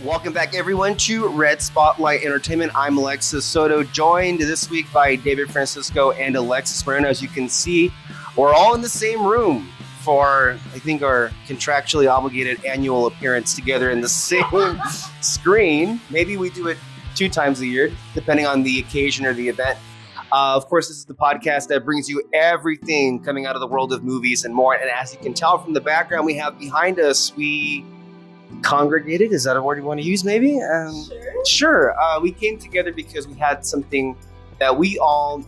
Welcome back, everyone, to Red Spotlight Entertainment. I'm Alexis Soto, joined this week by David Francisco and Alexis Moreno. As you can see, we're all in the same room for, I think, our contractually obligated annual appearance together in the same screen. Maybe we do it 2 times a year, depending on the occasion or the event. Of course, this is the podcast that brings you everything coming out of the world of movies and more. And as you can tell from the background we have behind us, we congregated. Is that a word you want to use, maybe? Sure. We came together because we had something that we all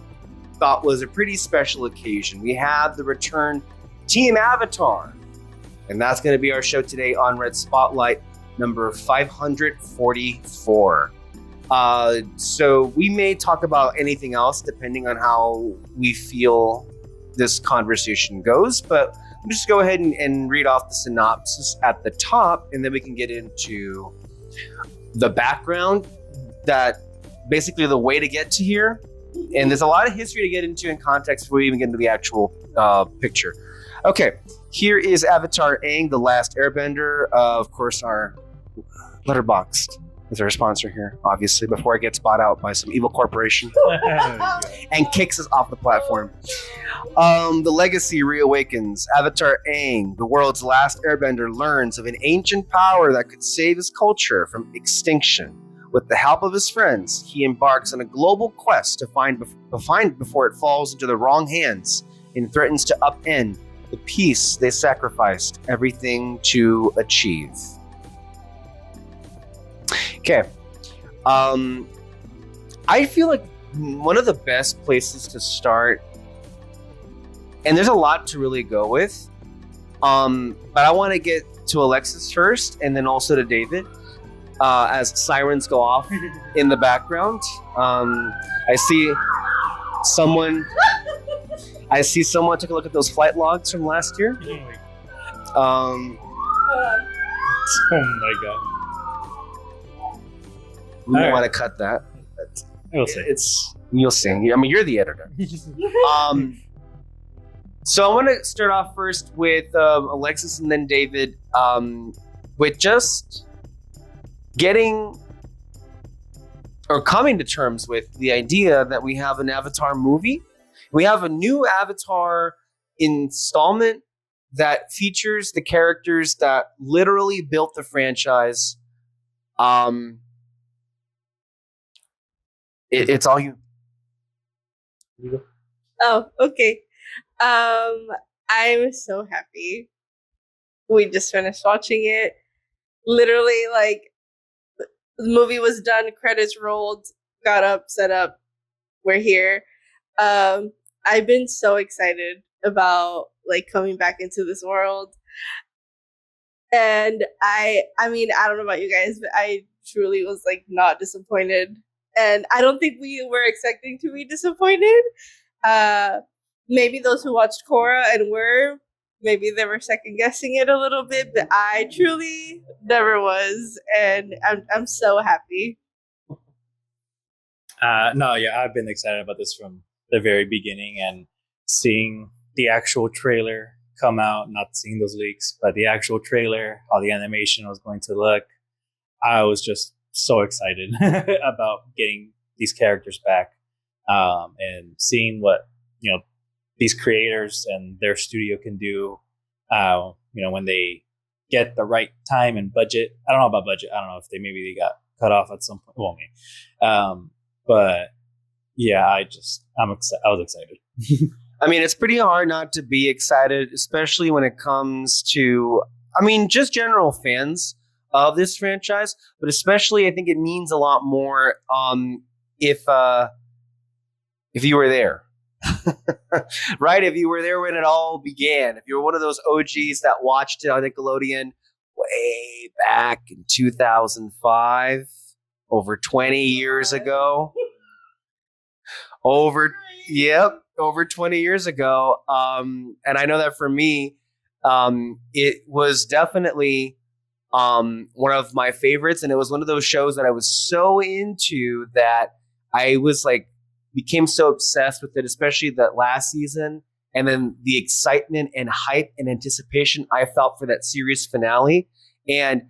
thought was a pretty special occasion. We had the return Team Avatar. And that's going to be our show today on Red Spotlight, number 544. So we may talk about anything else depending on how we feel this conversation goes, but we'll just go ahead and read off the synopsis at the top, and then we can get into the background, that basically the way to get to here. And there's a lot of history to get into in context before we even get into the actual picture. Okay, here is Avatar Aang, the Last Airbender. Of course, our Letterboxd is our sponsor here, obviously, before it gets bought out by some evil corporation and kicks us off the platform. The legacy reawakens. Avatar Aang, the world's last airbender, learns of an ancient power that could save his culture from extinction. With the help of his friends, he embarks on a global quest to find before it falls into the wrong hands and threatens to upend the peace they sacrificed everything to achieve. Okay. I feel like one of the best places to start, and there's a lot to really go with, but I want to get to Alexis first and then also to David as sirens go off in the background. I see someone took a look at those flight logs from last year. Oh my god. We don't want to cut that. You'll see. You'll see. I mean, you're the editor. So I want to start off first with Alexis and then David, with just getting or coming to terms with the idea that we have an Avatar movie. We have a new Avatar installment that features the characters that literally built the franchise. It's all you. Oh, okay. I'm so happy. We just finished watching it. Literally, like, the movie was done, credits rolled, got up, set up, we're here. I've been so excited about, like, coming back into this world. And I mean, I don't know about you guys, but I truly was, like, not disappointed. And I don't think we were expecting to be disappointed. Maybe those who watched Korra and maybe they were second guessing it a little bit, but I truly never was, and I'm so happy. No, yeah, I've been excited about this from the very beginning, and seeing the actual trailer come out, not seeing those leaks, but the actual trailer, how the animation was going to look, I was just so excited about getting these characters back, and seeing what, these creators and their studio can do, when they get the right time and budget. I don't know about budget. I don't know if they got cut off at some point. Well, me. But yeah, I was excited. I mean, it's pretty hard not to be excited, especially when it comes to, just general fans of this franchise, but especially I think it means a lot more if you were there. Right? If you were there when it all began, if you were one of those OGs that watched it on Nickelodeon way back in 2005, over 20 years ago. Over 20 years ago. And I know that for me, it was definitely one of my favorites, and it was one of those shows that I was so into that I was like, became so obsessed with it, especially that last season, and then the excitement and hype and anticipation I felt for that series finale. And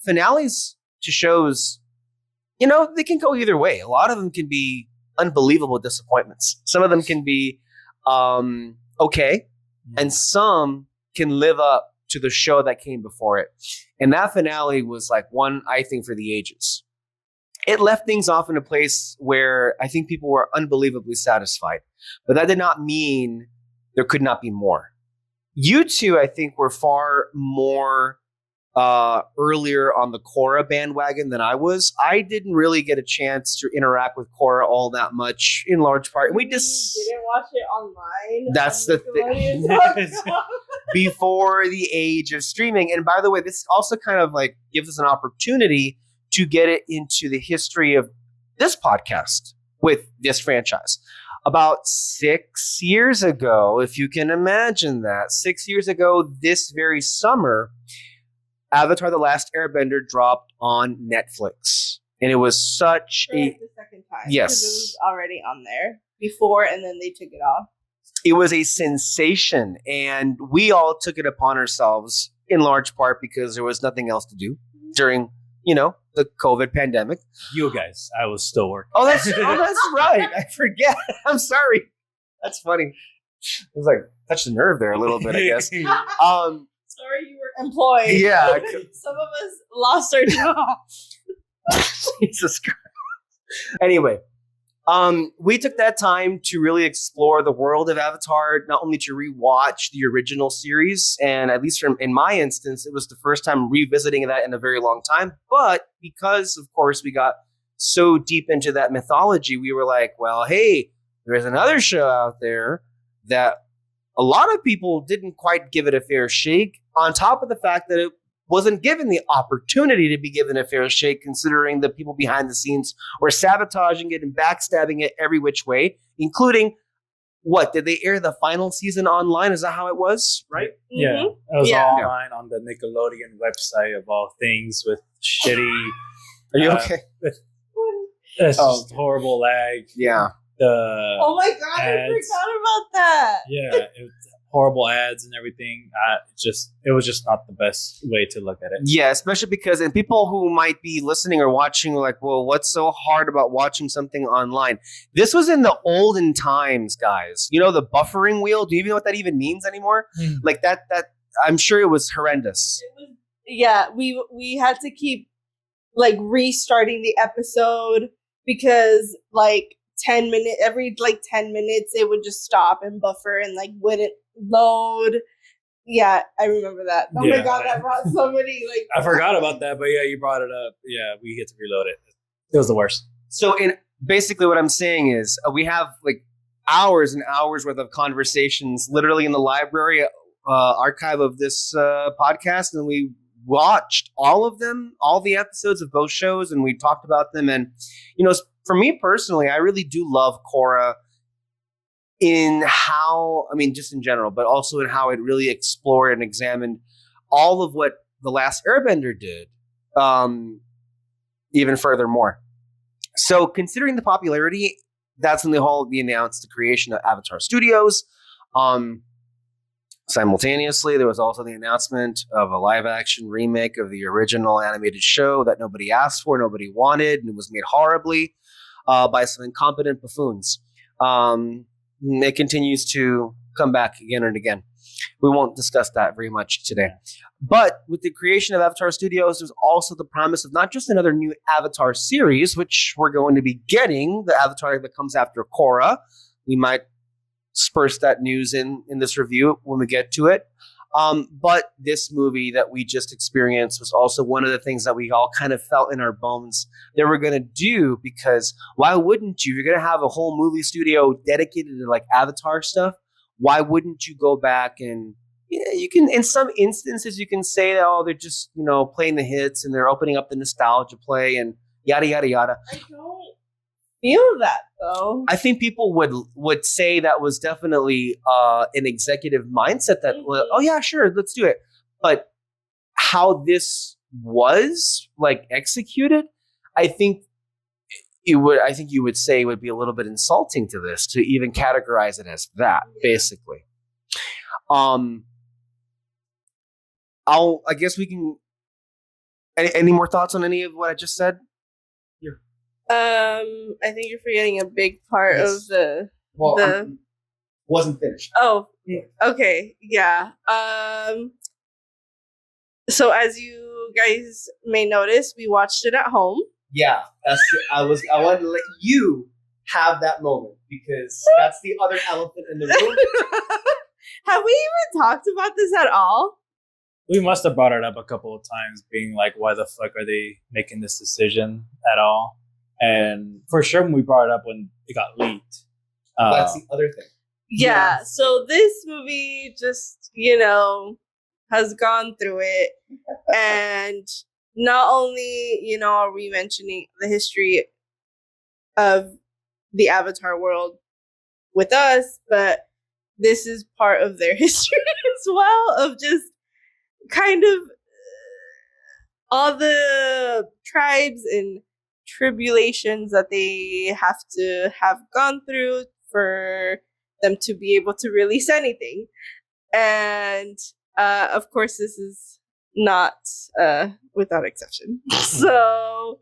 finales to shows, you know, they can go either way. A lot of them can be unbelievable disappointments. Some of them can be okay, and some can live up to the show that came before it. And that finale was like one, I think, for the ages. It left things off in a place where I think people were unbelievably satisfied. But that did not mean there could not be more. You two, I think, were far more earlier on the Korra bandwagon than I was. I didn't really get a chance to interact with Korra all that much, in large part. We just didn't watch it online. That's the thing. Before the age of streaming. And by the way, this also kind of like gives us an opportunity to get it into the history of this podcast with this franchise. About 6 years ago, if you can imagine that, 6 years ago, this very summer, Avatar: The Last Airbender dropped on Netflix. And it was such the second time. Yes. Because it was already on there before, and then they took it off. It was a sensation, and we all took it upon ourselves in large part because there was nothing else to do during, you know, the COVID pandemic. You guys, I was still working. Oh, that's right. I forget. I'm sorry. That's funny. It was like touched the nerve there a little bit, I guess. Sorry, you were employed. Yeah. Some of us lost our jobs. Jesus Christ. Anyway, we took that time to really explore the world of Avatar, not only to rewatch the original series, and at least in my instance, it was the first time revisiting that in a very long time. But because, of course, we got so deep into that mythology, we were like, well, hey, there's another show out there that a lot of people didn't quite give it a fair shake, on top of the fact that it wasn't given the opportunity to be given a fair shake, considering the people behind the scenes were sabotaging it and backstabbing it every which way, including, what, did they air the final season online? Is that how it was? Right? Yeah. It was all online on the Nickelodeon website of all things with shitty... Are you okay? It's just horrible lag. Yeah. Oh my God, I forgot about that. Yeah, it was horrible ads and everything. It was just not the best way to look at it. Yeah, especially because, and people who might be listening or watching are like, well, what's so hard about watching something online? This was in the olden times, guys. You know, the buffering wheel. Do you even know what that even means anymore? Like that, I'm sure it was horrendous. Yeah, we had to keep like restarting the episode because like 10 minutes, every like 10 minutes, it would just stop and buffer and like wouldn't load. Yeah, I remember that. Oh my God, that brought so many like. I forgot about that, but yeah, you brought it up. Yeah, we get to reload it. It was the worst. So, basically, what I'm saying is we have like hours and hours worth of conversations, literally in the library archive of this podcast, and we watched all of them, all the episodes of both shows, and we talked about them. And you know, for me personally, I really do love Korra in how, I mean, just in general, but also in how it really explored and examined all of what The Last Airbender did, even furthermore. So considering the popularity, that's when they announced the creation of Avatar Studios. Simultaneously, there was also the announcement of a live-action remake of the original animated show that nobody asked for, nobody wanted, and it was made horribly by some incompetent buffoons. It continues to come back again and again. We won't discuss that very much today. But with the creation of Avatar Studios, there's also the promise of not just another new Avatar series, which we're going to be getting, the Avatar that comes after Korra. We might disperse that news in this review when we get to it. But this movie that we just experienced was also one of the things that we all kind of felt in our bones that we're going to do, because why wouldn't you? You're going to have a whole movie studio dedicated to like Avatar stuff. Why wouldn't you go back and, you can, in some instances, you can say, oh, they're just, you know, playing the hits and they're opening up the nostalgia play and yada, yada, yada. I don't feel that though. I think people would say that was definitely an executive mindset that, oh yeah, sure, let's do it. But how this was like executed, I think you would say it would be a little bit insulting to this to even categorize it as that, basically. I guess we can Any more thoughts on any of what I just said? I think you're forgetting a big part Yes. of the. Well, The- wasn't finished. Oh, okay, yeah. So as you guys may notice, we watched it at home. Yeah, I wanted to let you have that moment because that's the other elephant in the room. Have we even talked about this at all? We must have brought it up a couple of times, being like, why the fuck are they making this decision at all? And for sure, we brought it up when it got leaked. That's the other thing. Yeah, so this movie just, has gone through it. And not only, are we mentioning the history of the Avatar world with us, but this is part of their history as well, of just kind of all the tribes and tribulations that they have to have gone through for them to be able to release anything. And of course, this is not without exception. So,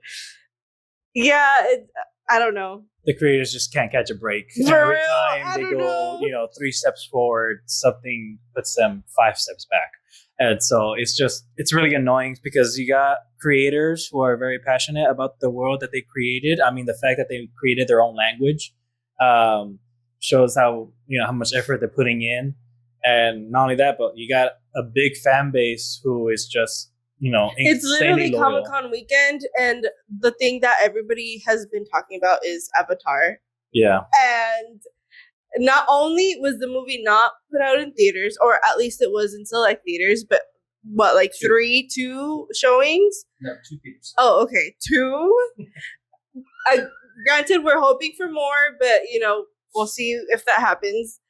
yeah, I don't know. The creators just can't catch a break. For Every real? time I they don't go, know. 3 steps forward, something puts them 5 steps back. And so it's really annoying because you got creators who are very passionate about the world that they created. I mean, the fact that they created their own language shows how much effort they're putting in. And not only that, but you got a big fan base who is just, It's literally insanely loyal. Comic-Con weekend, and the thing that everybody has been talking about is Avatar. Yeah. And not only was the movie not put out in theaters, or at least it was in select theaters, but what, like two showings? No, 2 theaters. Oh, okay, 2. Granted, we're hoping for more, but we'll see if that happens.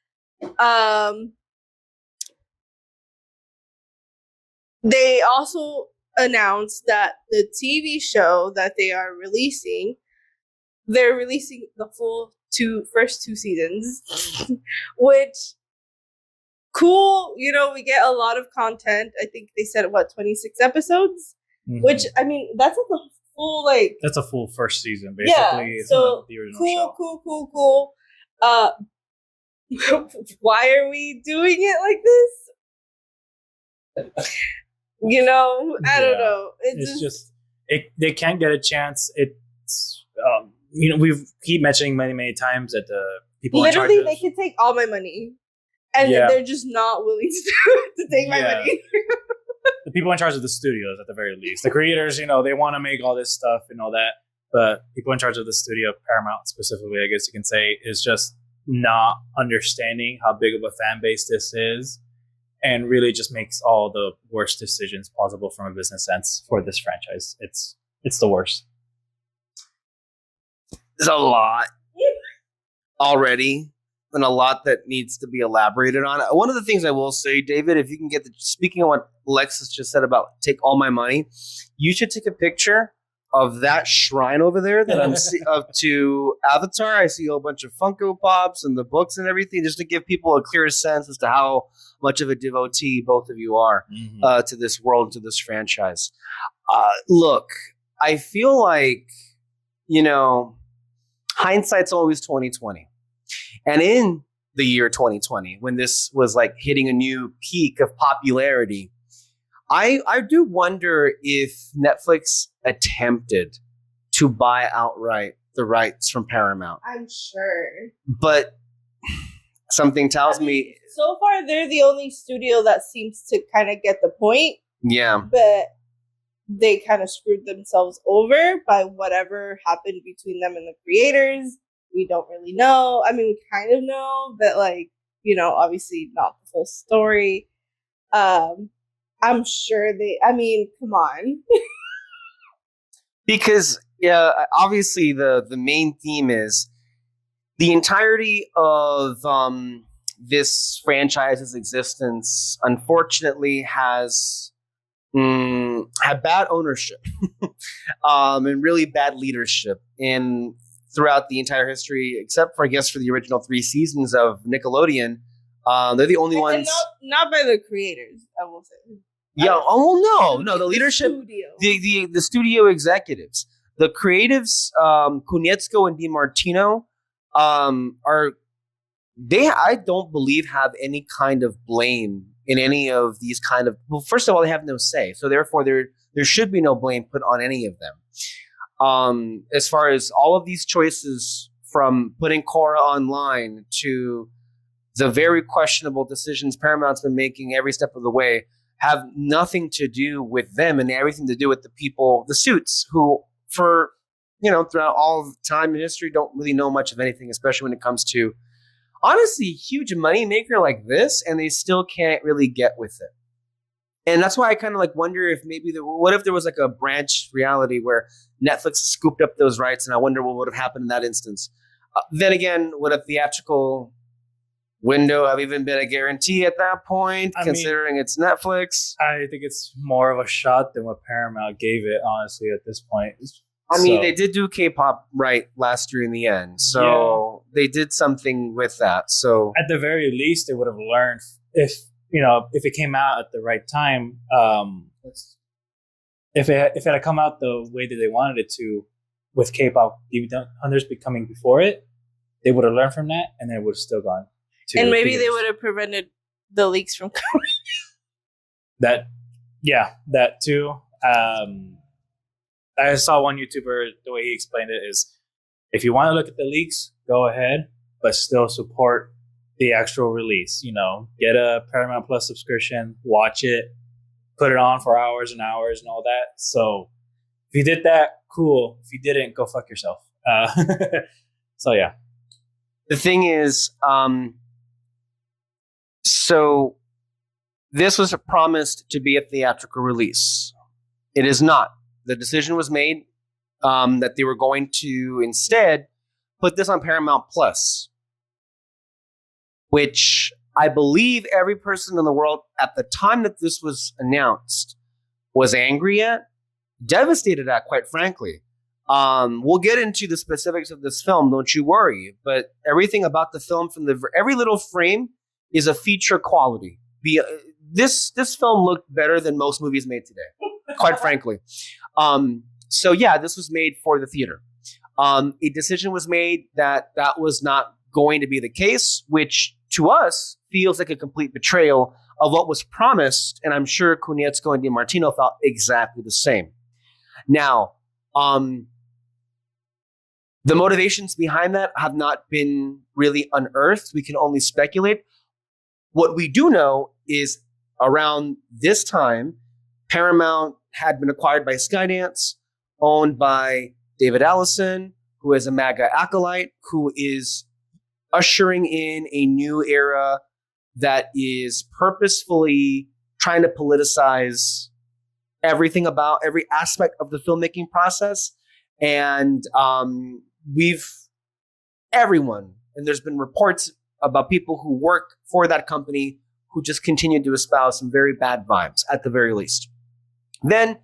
They also announced that the TV show that they are releasing, they're releasing the full first 2 seasons, which cool. We get a lot of content. I think they said 26 episodes, which I mean that's like a full That's a full first season, basically. yeah. It's So not the original show. cool. Why are we doing it like this? I don't know. It's just they can't get a chance. It's we keep mentioning many times that the people literally in charge they can take all my money, and they're just not willing to take my money. The people in charge of the studios, at the very least, the creators, they want to make all this stuff and all that, but people in charge of the studio, Paramount specifically, I guess you can say, is just not understanding how big of a fan base this is. And really just makes all the worst decisions possible from a business sense for this franchise. It's the worst. There's a lot already, and a lot that needs to be elaborated on. One of the things I will say, David, if you can get speaking of what Alexis just said about take all my money, you should take a picture of that shrine over there that I'm up to Avatar. I see a whole bunch of Funko Pops and the books and everything, just to give people a clear sense as to how much of a devotee both of you are to this world, to this franchise. Look, I feel like, hindsight's always 2020. And in the year 2020, when this was like hitting a new peak of popularity, I do wonder if Netflix attempted to buy outright the rights from Paramount. I'm sure. But something tells me... So far, they're the only studio that seems to kind of get the point. Yeah. But they kind of screwed themselves over by whatever happened between them and the creators. We don't really know. I mean, we kind of know, but obviously not the full story. I'm sure come on. Because, obviously the main theme is the entirety of this franchise's existence, unfortunately, has had bad ownership and really bad leadership throughout the entire history, except for, I guess, for the original 3 seasons of Nickelodeon. They're the only ones. And not by the creators, I will say. Yeah. Oh no. The leadership, Studio. the studio executives, the creatives, Konietzko and DiMartino, are they? I don't believe have any kind of blame in any of these kind of. Well, first of all, they have no say, so therefore there should be no blame put on any of them. As far as all of these choices, from putting Korra online to the very questionable decisions Paramount's been making every step of the way, have nothing to do with them and everything to do with the people, the suits, who throughout all of time in history don't really know much of anything, especially when it comes to honestly huge moneymaker like this, and they still can't really get with it. And that's why I kind of like wonder if maybe what if there was like a branch reality where Netflix scooped up those rights, and I wonder what would have happened in that instance. Then again, would a theatrical window have even been a guarantee at that point, considering it's Netflix? I think it's more of a shot than what Paramount gave it, honestly, at this point. They did do K-pop right last year in the end, so they did something with that. So at the very least, they would have learned if it came out at the right time. If it had come out the way that they wanted it to, with K-pop Hunters becoming before it, they would have learned from that, and then it would have still gone. And maybe they would have prevented the leaks from coming. That too. I saw one YouTuber, the way he explained it is, if you want to look at the leaks, go ahead, but still support the actual release. Get a Paramount Plus subscription, watch it, put it on for hours and hours and all that. So if you did that, cool. If you didn't, go fuck yourself. So yeah. The thing is, so this was promised to be a theatrical release. It is not. The decision was made that they were going to instead put this on Paramount Plus, which I believe every person in the world at the time that this was announced was angry at, devastated at, quite frankly. We'll get into the specifics of this film, don't you worry. But everything about the film, from every little frame, is a feature quality. This film looked better than most movies made today, quite frankly. So yeah, this was made for the theater. A decision was made that was not going to be the case, which to us feels like a complete betrayal of what was promised. And I'm sure Konietzko and DiMartino felt exactly the same. Now, the motivations behind that have not been really unearthed. We can only speculate. What we do know is around this time, Paramount had been acquired by Skydance, owned by David Allison, who is a MAGA acolyte, who is ushering in a new era that is purposefully trying to politicize everything about every aspect of the filmmaking process. And everyone, and there's been reports about people who work for that company who just continue to espouse some very bad vibes, at the very least. Then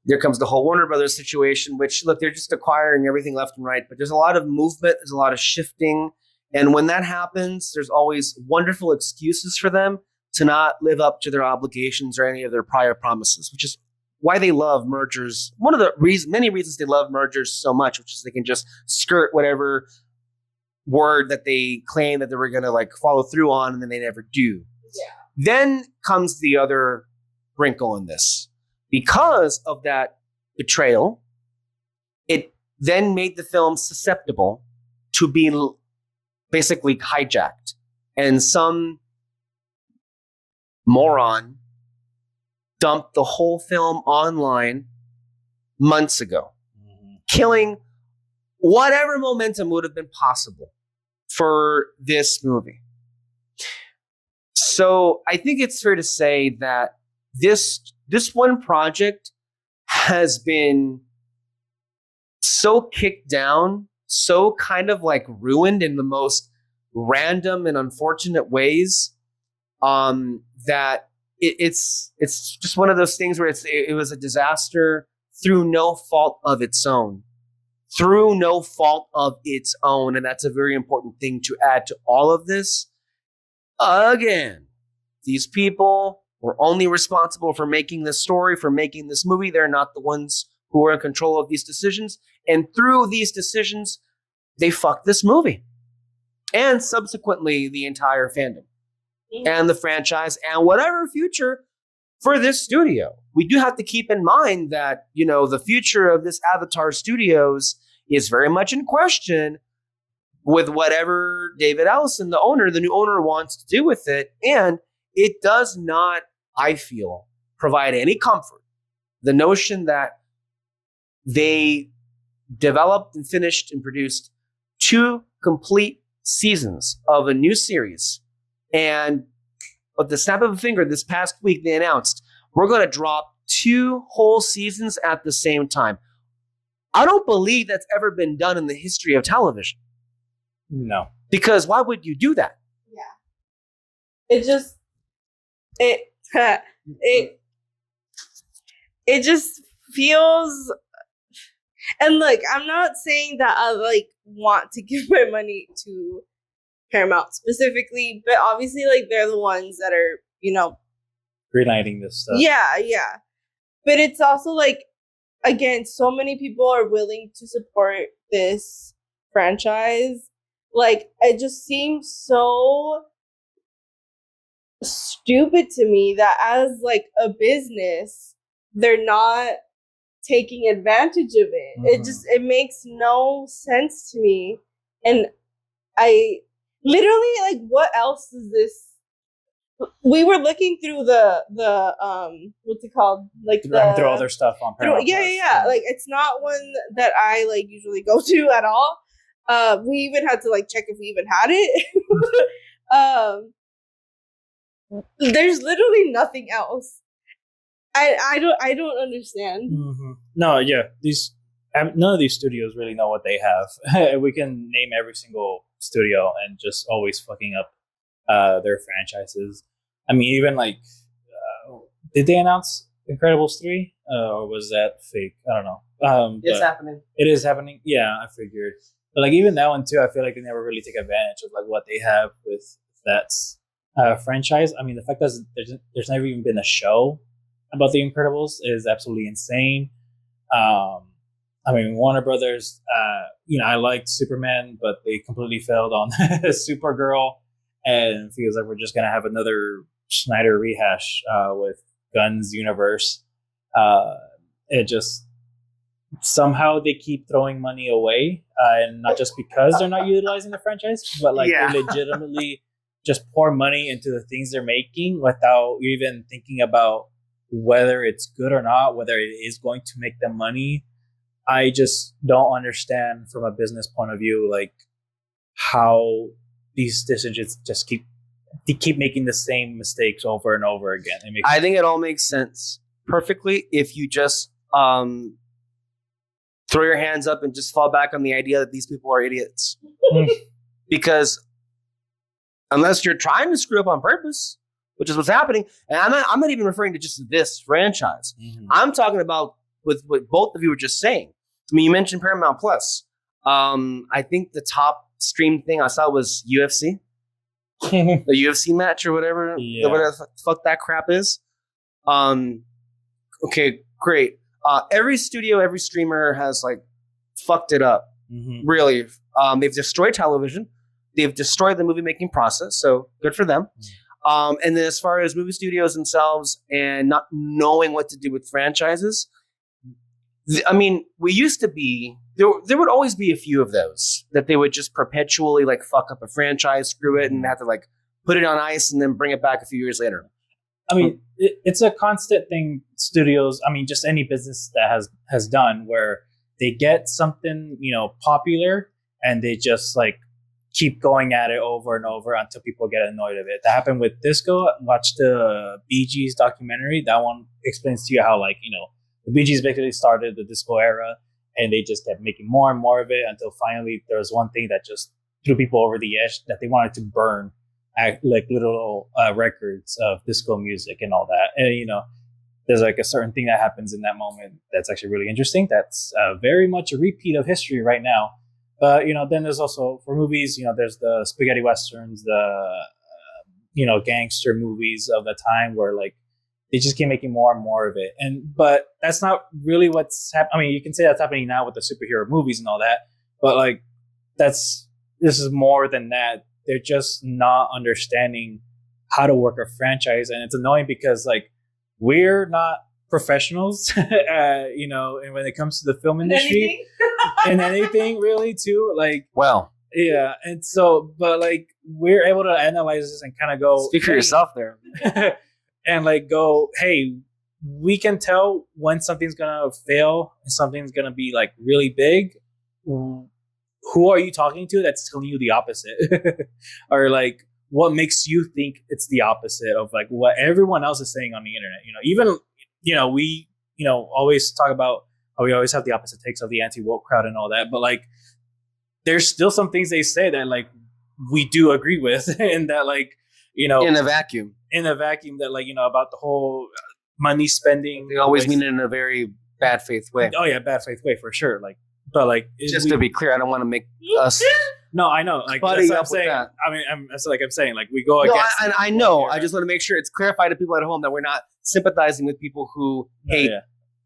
there comes the whole Warner Brothers situation, which, look, they're just acquiring everything left and right, but there's a lot of movement, there's a lot of shifting. And when that happens, there's always wonderful excuses for them to not live up to their obligations or any of their prior promises, which is why they love mergers. One of the many reasons they love mergers so much, which is they can just skirt whatever word that they claim that they were going to follow through on, and then they never do. Yeah. Then comes the other wrinkle in this. Because of that betrayal, it then made the film susceptible to being basically hijacked. And some moron dumped the whole film online months ago, killing whatever momentum would have been possible for this movie. So I think it's fair to say that this one project has been so kicked down, so kind of ruined in the most random and unfortunate ways, that it's just one of those things where it was a disaster through no fault of its own. And that's a very important thing to add to all of this. Again, these people We're only responsible for making this story, for making this movie. They're not the ones who are in control of these decisions. And through these decisions, they fucked this movie. And subsequently, the entire fandom. And the franchise, and whatever future for this studio. We do have to keep in mind that, the future of this Avatar Studios is very much in question with whatever David Ellison, the new owner, wants to do with it. And it does not, I feel, provide any comfort. The notion that they developed and finished and produced 2 complete seasons of a new series. And with the snap of a finger, this past week, they announced, we're going to drop 2 whole seasons at the same time. I don't believe that's ever been done in the history of television. No. Because why would you do that? Yeah. It just feels, and look, I'm not saying that I want to give my money to Paramount specifically, but obviously they're the ones that are, greenlighting this stuff. Yeah. But it's also again, so many people are willing to support this franchise. It just seems so stupid to me that as a business, they're not taking advantage of it. Mm-hmm. It makes no sense to me. And I literally, what else is this? We were looking through the what's it called? Through all their stuff on Paramount. Yeah. It's not one that I usually go to at all. We even had to check if we even had it. There's literally nothing else. I don't understand. Mm-hmm. No, yeah, none of these studios really know what they have. We can name every single studio and just always fucking up their franchises. I mean, even did they announce Incredibles 3? Or was that fake? I don't know. It's happening. It is happening. Yeah, I figured. But even that one too, I feel like they never really take advantage of what they have with that franchise. I mean, the fact that there's never even been a show about the Incredibles is absolutely insane. I mean, Warner Brothers, I liked Superman, but they completely failed on Supergirl, and it feels like we're just gonna have another Snyder rehash with Gunn's universe. It just somehow they keep throwing money away, and not just because they're not utilizing the franchise, but they legitimately just pour money into the things they're making without even thinking about whether it's good or not, whether it is going to make them money. I just don't understand from a business point of view, how these decisions just keep making the same mistakes over and over again. I think it all makes sense perfectly if you just throw your hands up and just fall back on the idea that these people are idiots. Because unless you're trying to screw up on purpose, which is what's happening, and I'm not even referring to just this franchise. Mm-hmm. I'm talking about with what both of you were just saying. I mean, you mentioned Paramount Plus. I think the top stream thing I saw was UFC. The UFC match or whatever the fuck that crap is. Okay, great. Every studio, every streamer has fucked it up. Mm-hmm. Really. They've destroyed television. They've destroyed the movie making process. So good for them. Mm-hmm. And then as far as movie studios themselves and not knowing what to do with franchises, I mean, we used to be, there would always be a few of those that they would just perpetually fuck up a franchise, screw it, and have to put it on ice and then bring it back a few years later. I mean, it's a constant thing. Studios, I mean, just any business that has done where they get something, popular, and they just keep going at it over and over until people get annoyed of it. That happened with disco. Watch the Bee Gees documentary. That one explains to you how the Bee Gees basically started the disco era, and they just kept making more and more of it until finally there was one thing that just threw people over the edge, that they wanted to burn little records of disco music and all that. And there's a certain thing that happens in that moment that's actually really interesting. That's very much a repeat of history right now. But then there's also, for movies, there's the spaghetti westerns, the gangster movies of the time where they just keep making more and more of it. But that's not really what's happening. I mean, you can say that's happening now with the superhero movies and all that, but like this is more than that. They're just not understanding how to work a franchise, and it's annoying because like we're not professionals, and when it comes to the film industry and anything really too, like Well, yeah, and so but like we're able to analyze this and kind of go speak for yourself there. and like go, hey, we can tell when something's gonna fail and something's gonna be like really big. Who are you talking to that's telling you the opposite? Or like what makes you think it's the opposite of like what everyone else is saying on the internet? Even we always talk about how we always have the opposite takes of the anti-woke crowd and all that, but like there's still some things they say that like we do agree with, and that like in a vacuum that like about the whole money spending. They always mean it in a very bad faith way. Oh yeah, bad faith way for sure. Like, but like just to be clear, I don't want to make us. No, I know. Like that's what I'm saying. I mean, I'm saying like we go against. And I know. I just want to make sure it's clarified to people at home that we're not sympathizing with people who hate.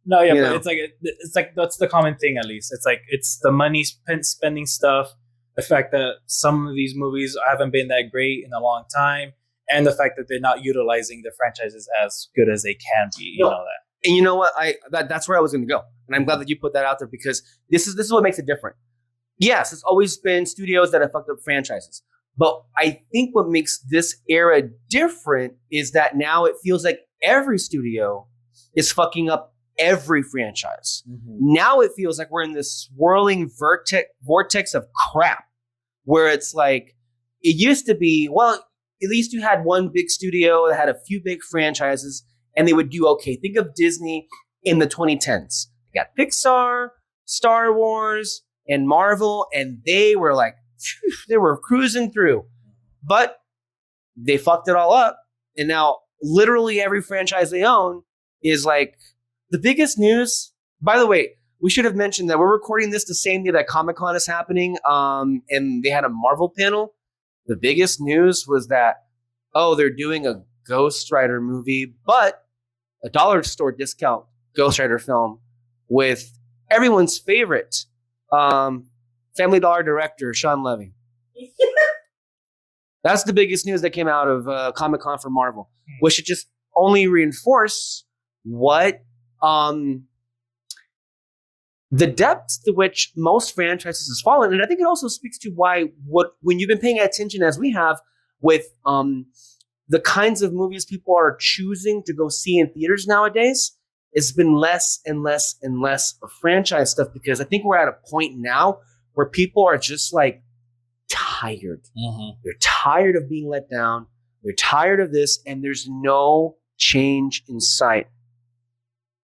But it's like that's the common thing. At least it's like it's the money spending stuff. The fact that some of these movies haven't been that great in a long time, and the fact that they're not utilizing the franchises as good as they can be. You know that. And you know what? That's where I was going to go, and I'm glad that you put that out there because this is what makes it different. Yes, it's always been studios that have fucked up franchises. But I think what makes this era different is that now it feels like every studio is fucking up every franchise. Mm-hmm. Now it feels like we're in this swirling vortex of crap where it's like, it used to be, well, at least you had one big studio that had a few big franchises and they would do okay. Think of Disney in the 2010s. They got Pixar, Star Wars, and Marvel, and they were like, they were cruising through. But they fucked it all up. And now literally every franchise they own is like the biggest news. By the way, we should have mentioned that we're recording this the same day that Comic-Con is happening. And they had a Marvel panel. The biggest news was that, they're doing a Ghost Rider movie, but a dollar store discount Ghost Rider film with everyone's favorite Family Dollar director, Sean Levy. That's the biggest news that came out of Comic-Con for Marvel, which should just only reinforce what the depths to which most franchises has fallen. And I think it also speaks to why when you've been paying attention as we have with the kinds of movies people are choosing to go see in theaters nowadays, it's been less and less and less of franchise stuff, because I think we're at a point now where people are just like tired. Mm-hmm. They're tired of being let down. They're tired of this, and there's no change in sight.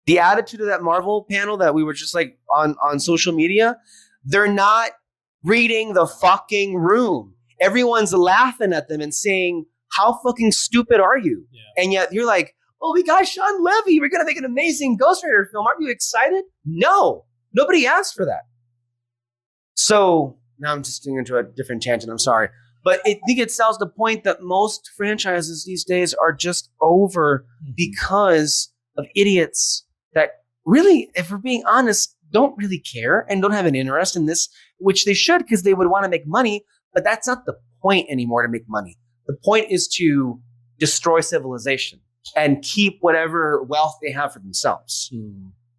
The attitude of that Marvel panel that we were just like on social media, they're not reading the fucking room. Everyone's laughing at them and saying, how fucking stupid are you? Yeah. And yet you're like, oh, we got Sean Levy. We're going to make an amazing Ghost Rider film. Aren't you excited? No, nobody asked for that. So now I'm just going into a different tangent. I'm sorry. But I think it sells the point that most franchises these days are just over because of idiots that really, if we're being honest, don't really care and don't have an interest in this, which they should because they would want to make money. But that's not the point anymore, to make money. The point is to destroy civilization and keep whatever wealth they have for themselves.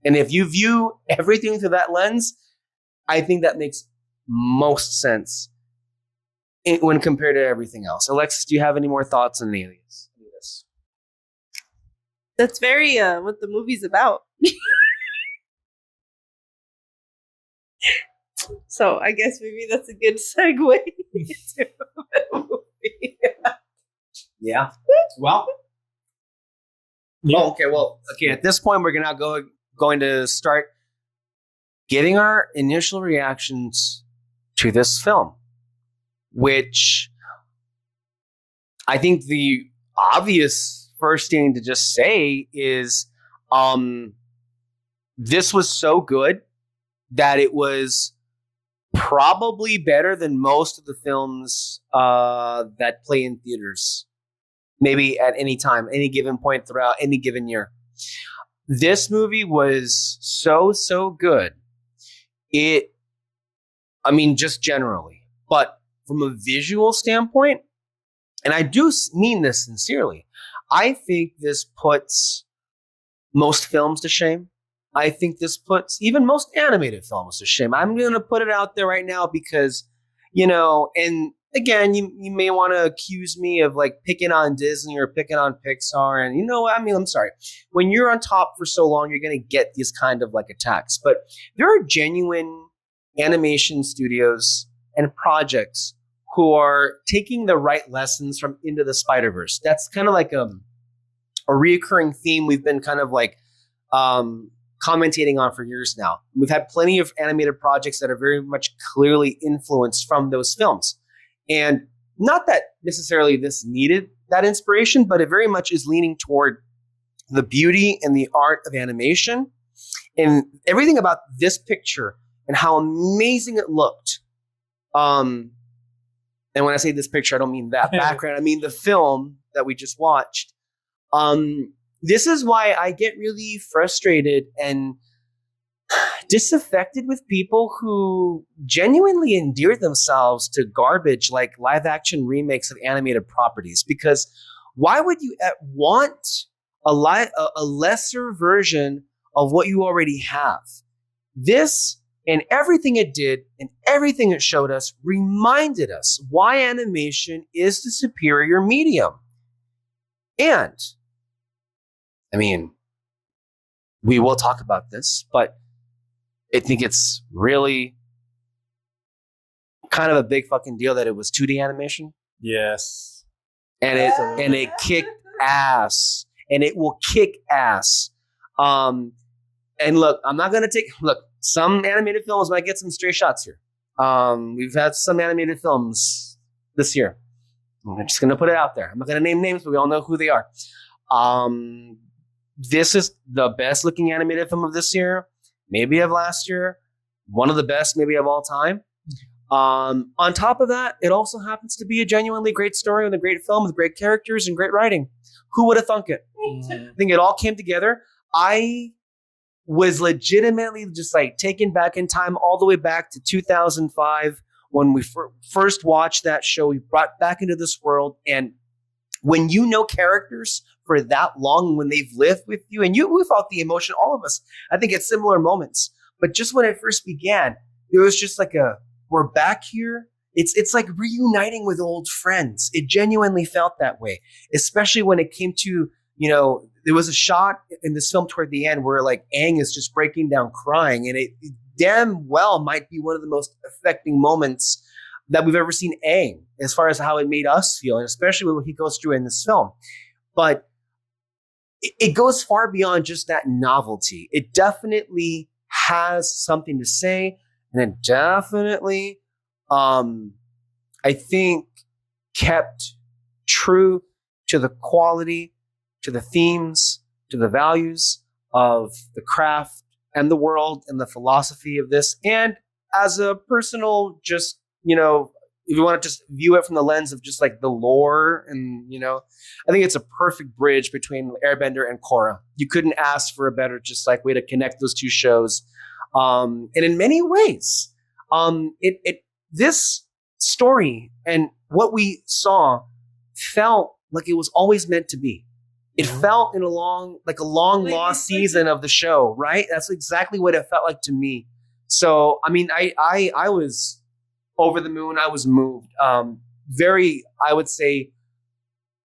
And if you view everything through that lens, I think that makes most sense when compared to everything else. Alexis, do you have any more thoughts on Alias? That's very what the movie's about. So I guess maybe that's a good segue into the movie. Yeah. Well. Yeah. Oh, okay. At this point, we're now going to start giving our initial reactions to this film, which I think the obvious first thing to just say is this was so good that it was probably better than most of the films that play in theaters maybe at any time, any given point throughout any given year. This movie was so good. Just generally, but from a visual standpoint, and I do mean this sincerely, I think this puts most films to shame. I think this puts even most animated films to shame. I'm going to put it out there right now because, and again, you may want to accuse me of like picking on Disney or picking on Pixar. And you know what? I'm sorry. When you're on top for so long, you're going to get these kind of like attacks. But there are genuine animation studios and projects who are taking the right lessons from Into the Spider-Verse. That's kind of like a reoccurring theme we've been kind of like commentating on for years now. We've had plenty of animated projects that are very much clearly influenced from those films. And not that necessarily this needed that inspiration, but it very much is leaning toward the beauty and the art of animation and everything about this picture and how amazing it looked. And when I say this picture, I don't mean that background. I mean the film that we just watched. This is why I get really frustrated and disaffected with people who genuinely endear themselves to garbage like live action remakes of animated properties. Because why would you want a lesser version of what you already have? This and everything it did and everything it showed us reminded us why animation is the superior medium. And we will talk about this, but I think it's really kind of a big fucking deal that it was 2D animation. Yes. And it kicked ass. And it will kick ass. And look, I'm not gonna some animated films might get some stray shots here. We've had some animated films this year. I'm just gonna put it out there. I'm not gonna name names, but we all know who they are. This is the best looking animated film of this year, maybe of last year, one of the best maybe of all time. On top of that, it also happens to be a genuinely great story with a great film with great characters and great writing. Who would have thunk it? I think it all came together. I was legitimately just like taken back in time all the way back to 2005 when we first watched that show. We brought back into this world, and when you know characters for that long, when they've lived with you, and we felt the emotion, all of us, I think at similar moments. But just when it first began, it was just like we're back here. It's like reuniting with old friends. It genuinely felt that way, especially when it came to, there was a shot in this film toward the end where like Aang is just breaking down crying, and it damn well might be one of the most affecting moments that we've ever seen Aang, as far as how it made us feel, and especially what he goes through in this film. But it goes far beyond just that novelty. It definitely has something to say, and it definitely, I think, kept true to the quality, to the themes, to the values of the craft and the world and the philosophy of this. And as a personal, just, if you want to just view it from the lens of just like the lore and, I think it's a perfect bridge between Airbender and Korra. You couldn't ask for a better just like way to connect those two shows. And in many ways, this story and what we saw felt like it was always meant to be. It felt in a long lost season of the show, right? That's exactly what it felt like to me. So, I was over the moon. I was moved. Very, I would say,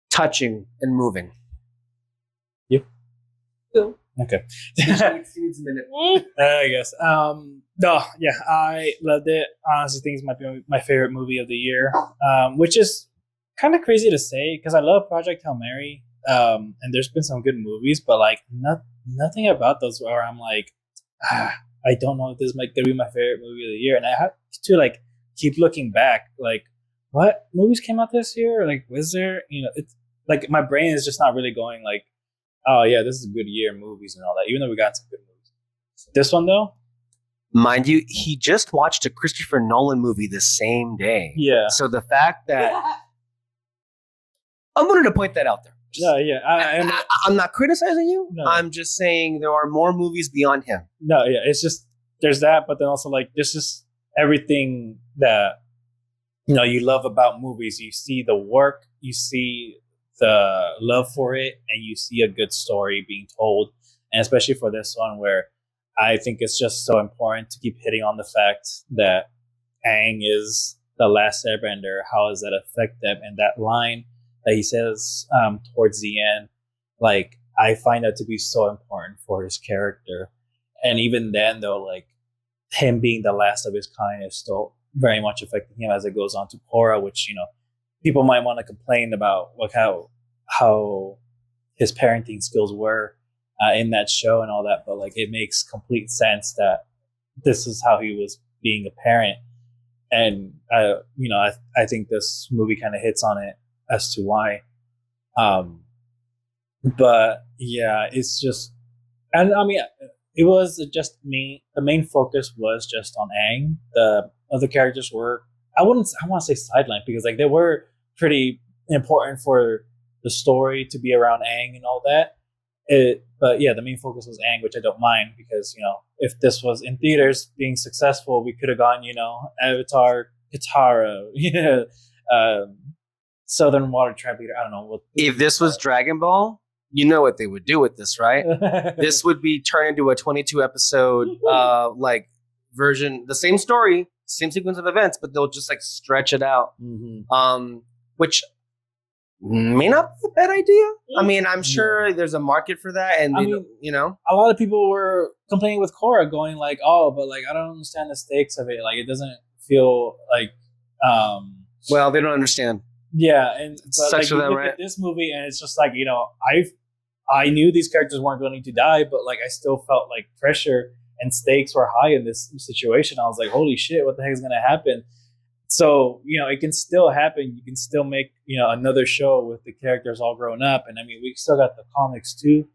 touching and moving. Yep. Cool. Okay. Needs a minute. I guess. No, yeah, I loved it. Honestly, think it might be my favorite movie of the year, which is kind of crazy to say because I love Project Hail Mary. And there's been some good movies, but like nothing about those where I'm like, I don't know if this might be my favorite movie of the year. And I have to like keep looking back, like what movies came out this year? Like, was there, it's like my brain is just not really going like, oh yeah, this is a good year of movies and all that, even though we got some good movies. This one though, mind you, he just watched a Christopher Nolan movie the same day. Yeah. So the fact that I wanted to point that out there. I'm not criticizing you. No. I'm just saying there are more movies beyond him. No, yeah, it's just there's that, but then also like there's just everything that you love about movies. You see the work, you see the love for it, and you see a good story being told. And especially for this one, where I think it's just so important to keep hitting on the fact that Aang is the last Airbender. How does that affect them? And that line that he says towards the end, like I find that to be so important for his character. And even then, though, like him being the last of his kind is still very much affecting him as it goes on to Korra, which people might want to complain about, like how his parenting skills were in that show and all that, but like it makes complete sense that this is how he was being a parent. And I think this movie kind of hits on it as to why. But yeah, it's just, and I mean, it was just me. The main focus was just on Aang. The other characters were, I want to say sidelined, because like they were pretty important for the story to be around Aang and all that. But yeah, the main focus was Aang, which I don't mind, because if this was in theaters being successful, we could have gone Avatar, Katara, Southern Water Tribe Leader. I don't know what. If this was Dragon Ball, you know what they would do with this, right? This would be turned into a 22 episode like version, the same story, same sequence of events, but they'll just like stretch it out. Mm-hmm. Which may not be a bad idea. I mean, I'm sure there's a market for that, and a lot of people were complaining with Korra, going like, "Oh, but like I don't understand the stakes of it. Like it doesn't feel like." Well, they don't understand. Yeah, and but like, for you them, look right? at this movie, and it's just like I knew these characters weren't going to die, but like I still felt like pressure and stakes were high in this situation. I was like, "Holy shit, what the heck is going to happen?" So, it can still happen. You can still make, another show with the characters all grown up. And I mean, we still got the comics too,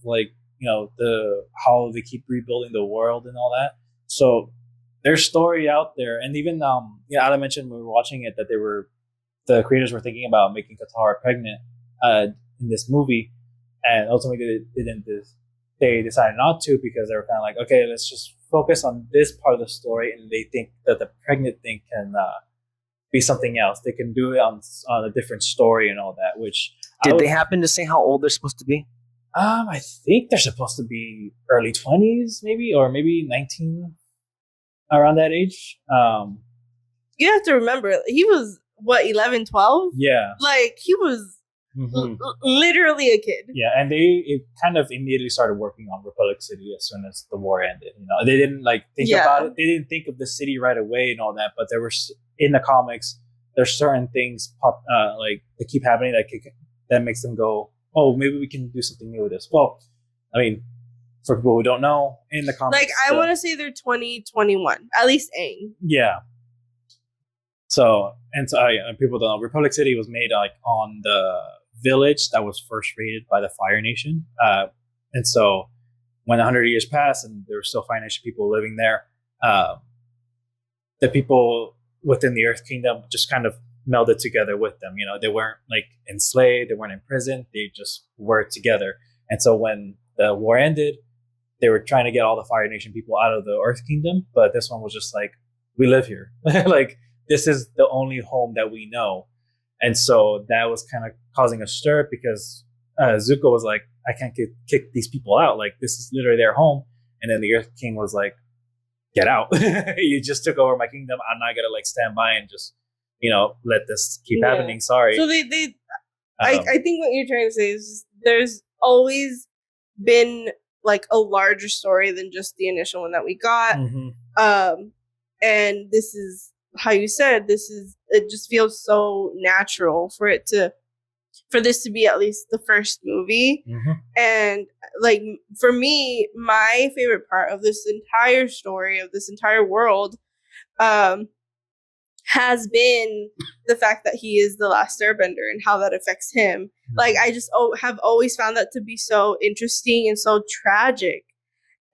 like, how they keep rebuilding the world and all that. So there's story out there. And even, Adam mentioned when we were watching it that the creators were thinking about making Katara pregnant in this movie. And ultimately they decided not to, because they were kind of like, okay, let's just focus on this part of the story, and they think that the pregnant thing can be something else. They can do it on a different story and all that. Which did they happen to say how old they're supposed to be? I think they're supposed to be early 20s, maybe, or maybe 19, around that age. You have to remember, he was 11, 12? Yeah, like he was literally a kid. Yeah, and it kind of immediately started working on Republic City as soon as the war ended. They didn't think about it. They didn't think of the city right away and all that. But there were in the comics, there's certain things like that keep happening that makes them go, oh, maybe we can do something new with this. Well, I mean, for people who don't know, in the comics, like I want to say they're 2021, at least Aang. Yeah. So people don't know, Republic City was made on the village that was first raided by the Fire Nation. And so when 100 years passed and there were still Fire Nation people living there, the people within the Earth Kingdom just kind of melded together with them. They weren't enslaved, they weren't in prison, they just were together. And so when the war ended, they were trying to get all the Fire Nation people out of the Earth Kingdom, but this one was just like, we live here. This is the only home that we know. And so that was kind of causing a stir, because Zuko was like, I can't kick these people out. Like, this is literally their home. And then the Earth King was like, get out. You just took over my kingdom. I'm not going to stand by and just, let this keep happening. Sorry. So I think what you're trying to say is there's always been a larger story than just the initial one that we got. Mm-hmm. And this is, how you said, it just feels so natural for this to be at least the first movie. Mm-hmm. And for me, my favorite part of this entire story, of this entire world, has been the fact that he is the last Airbender and how that affects him. Mm-hmm. I just have always found that to be so interesting and so tragic.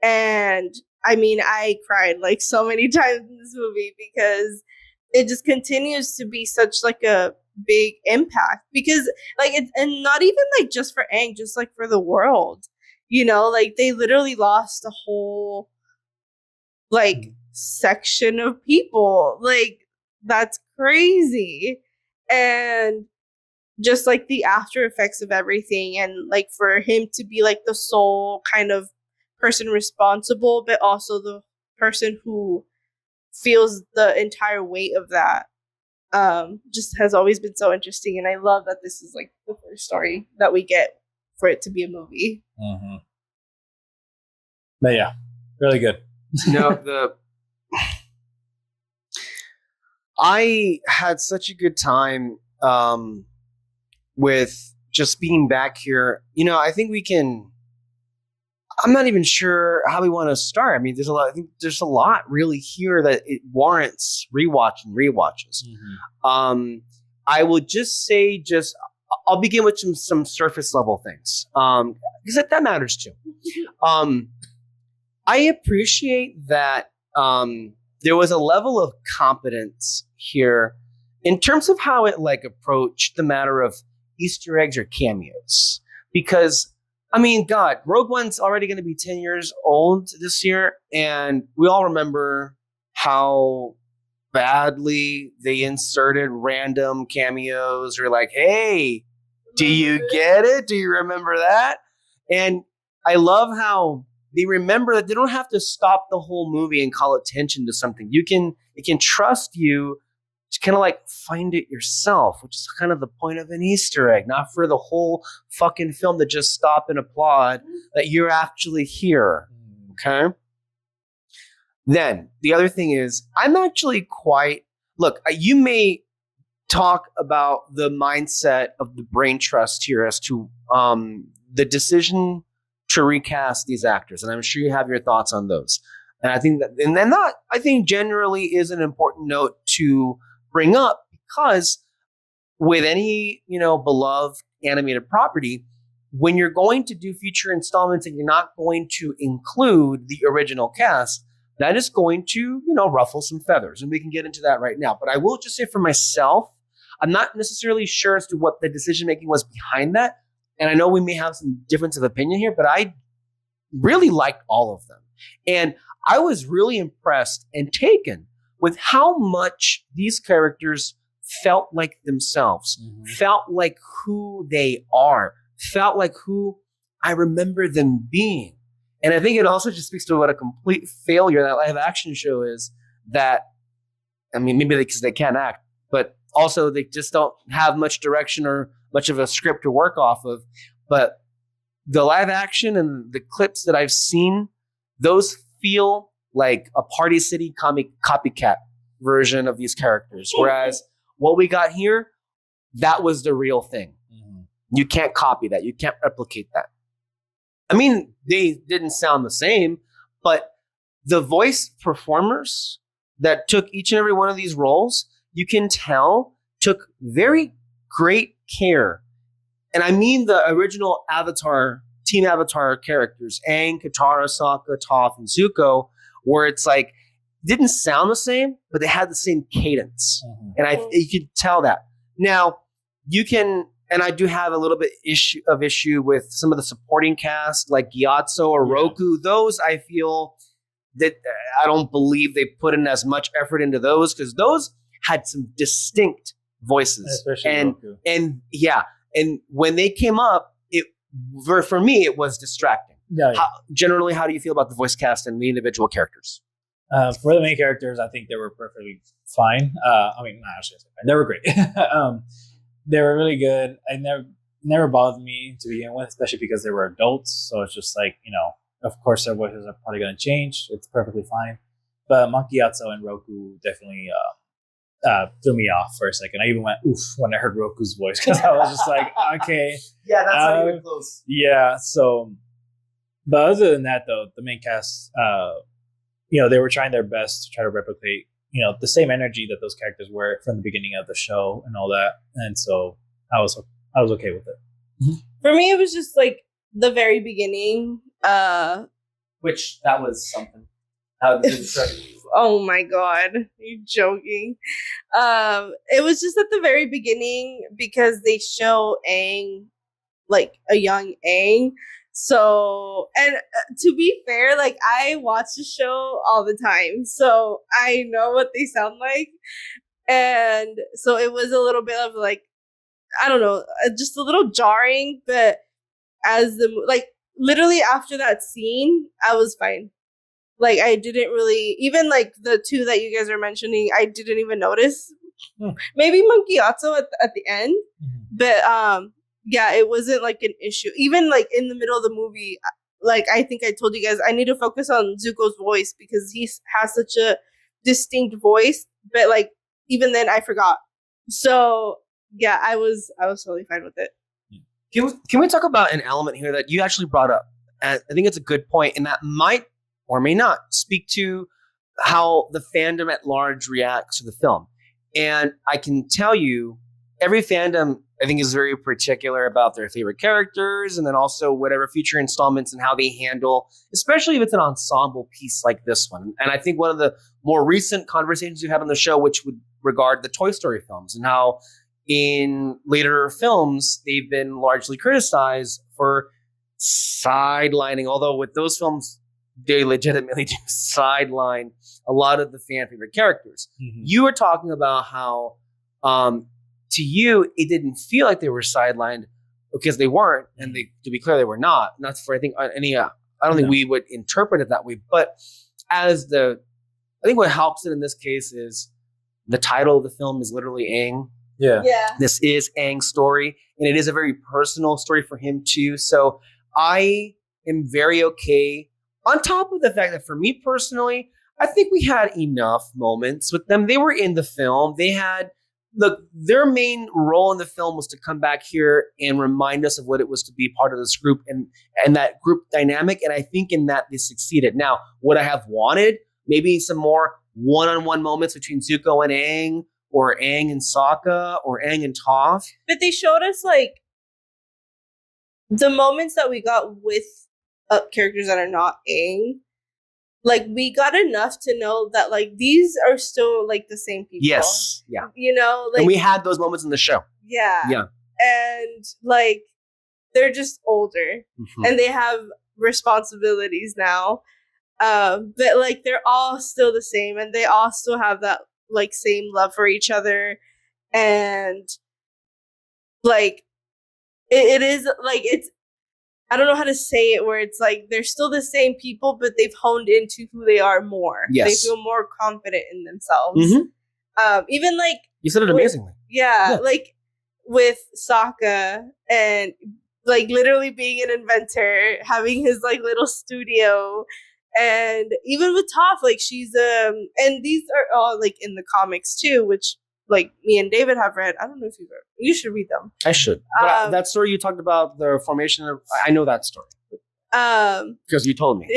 And I mean, I cried so many times in this movie, because it just continues to be such a big impact because like it's and not even like just for Aang, just like for the world. Like they literally lost a whole like section of people. Like that's crazy. And just like the after effects of everything and like for him to be like the sole kind of person responsible but also the person who feels the entire weight of that just has always been so interesting, and I love that this is like the first story that we get for it to be a movie. Mm-hmm. But yeah, really good. I had such a good time with just being back here. I think we can. I'm not even sure how we want to start. I mean, there's a lot. I think there's a lot really here that it warrants rewatches. Mm-hmm. I would just say, I'll begin with some surface level things because that matters too. I appreciate that there was a level of competence here in terms of how it like approached the matter of Easter eggs or cameos, because. I mean, God, Rogue One's already going to be 10 years old this year, and we all remember how badly they inserted random cameos or like, hey, do you get it? Do you remember that? And I love how they remember that they don't have to stop the whole movie and call attention to something. It can trust you to kind of like find it yourself, which is kind of the point of an Easter egg, not for the whole fucking film to just stop and applaud that you're actually here. Okay. Then the other thing is, I'm actually look, you may talk about the mindset of the brain trust here as to the decision to recast these actors. And I'm sure you have your thoughts on those. And I think that I think generally is an important note to bring up, because with any beloved animated property, when you're going to do future installments and you're not going to include the original cast, that is going to ruffle some feathers, and we can get into that right now. But I will just say for myself, I'm not necessarily sure as to what the decision making was behind that, and I know we may have some difference of opinion here, but I really liked all of them, and I was really impressed and taken with how much these characters felt like themselves, felt like who they are, felt like who I remember them being. And I think it also just speaks to what a complete failure that live action show is. That, I mean, maybe because they can't act, but also they just don't have much direction or much of a script to work off of. But the live action and the clips that I've seen, those feel like a Party City comic copycat version of these characters. Whereas what we got here, that was the real thing. Mm-hmm. You can't copy that. You can't replicate that. I mean, they didn't sound the same, but the voice performers that took each and every one of these roles, you can tell, took very great care. And I mean the original Avatar, Team Avatar characters, Aang, Katara, Sokka, Toph, and Zuko, where it's like, didn't sound the same, but they had the same cadence. Mm-hmm. And you could tell that. Now, you can, and I do have a little bit issue with some of the supporting cast, like Gyatso or Roku. Those I feel that I don't believe they put in as much effort into those, because those had some distinct voices. Especially Roku. And when they came up, for me, it was distracting. Yeah. Generally, how do you feel about the voice cast and the individual characters? For the main characters, I think they were perfectly fine. I mean, not actually fine. They were great. They were really good. I never bothered me to begin with, especially because they were adults. So it's just like, of course their voices are probably going to change. It's perfectly fine. But Monkey Gyatso and Roku definitely threw me off for a second. I even went oof when I heard Roku's voice, because I was just like, okay. Yeah, that's not even close. Yeah. So, but other than that, though, the main cast, they were trying their best to try to replicate, the same energy that those characters were from the beginning of the show and all that. And so I was okay with it. For me, it was just like the very beginning. Which that was something. How did it start? Oh my god, you're joking. It was just at the very beginning because they show Aang, like a young Aang. So, and to be fair, like I watch the show all the time, so I know what they sound like. And so it was a little bit of like, I don't know, just a little jarring, but as like literally after that scene, I was fine. Like I didn't really, even like the two that you guys are mentioning, I didn't even notice. Maybe Monkey Otto at the end, but yeah, it wasn't like an issue. Even like in the middle of the movie, like I think I told you guys, I need to focus on Zuko's voice because he has such a distinct voice. But like even then, I forgot. So yeah, I was totally fine with it. Can we talk about an element here that you actually brought up? And I think it's a good point, and that might or may not speak to how the fandom at large reacts to the film. And I can tell you, every fandom, I think, is very particular about their favorite characters and then also whatever future installments and how they handle, especially if it's an ensemble piece like this one. And I think one of the more recent conversations we had on the show, which would regard the Toy Story films and how in later films, they've been largely criticized for sidelining, although with those films, they legitimately do sideline a lot of the fan favorite characters. You were talking about how, to you, it didn't feel like they were sidelined because they weren't, and to be clear, they were not. Not for I think any. I don't think we would interpret it that way. But I think what helps it in this case is the title of the film is literally Aang. Yeah. This is Aang's story, and it is a very personal story for him too. So I am very okay. On top of the fact that for me personally, I think we had enough moments with them. They were in the film. They had their main role in the film was to come back here and remind us of what it was to be part of this group and that group dynamic. And I think in that they succeeded. Now, would I have wanted maybe some more one-on-one moments between Zuko and Aang, or Aang and Sokka, or Aang and Toph? But they showed us like the moments that we got with characters that are not Aang, like we got enough to know that like these are still like the same people. Yes, yeah. You know, like, and we had those moments in the show. Yeah, yeah. And like they're just older and they have responsibilities now, but like they're all still the same and they all still have that like same love for each other, and like it is like it's. I don't know how to say it where it's like they're still the same people, but they've honed into who they are more. Yes. They feel more confident in themselves. Even like you said it amazingly. Yeah, like with Sokka and like literally being an inventor, having his like little studio, and even with Toph, like she's and these are all like in the comics too, which like me and David have read. I don't know if you should read them. I should. But that story you talked about, the formation of, I know that story. Because you told me.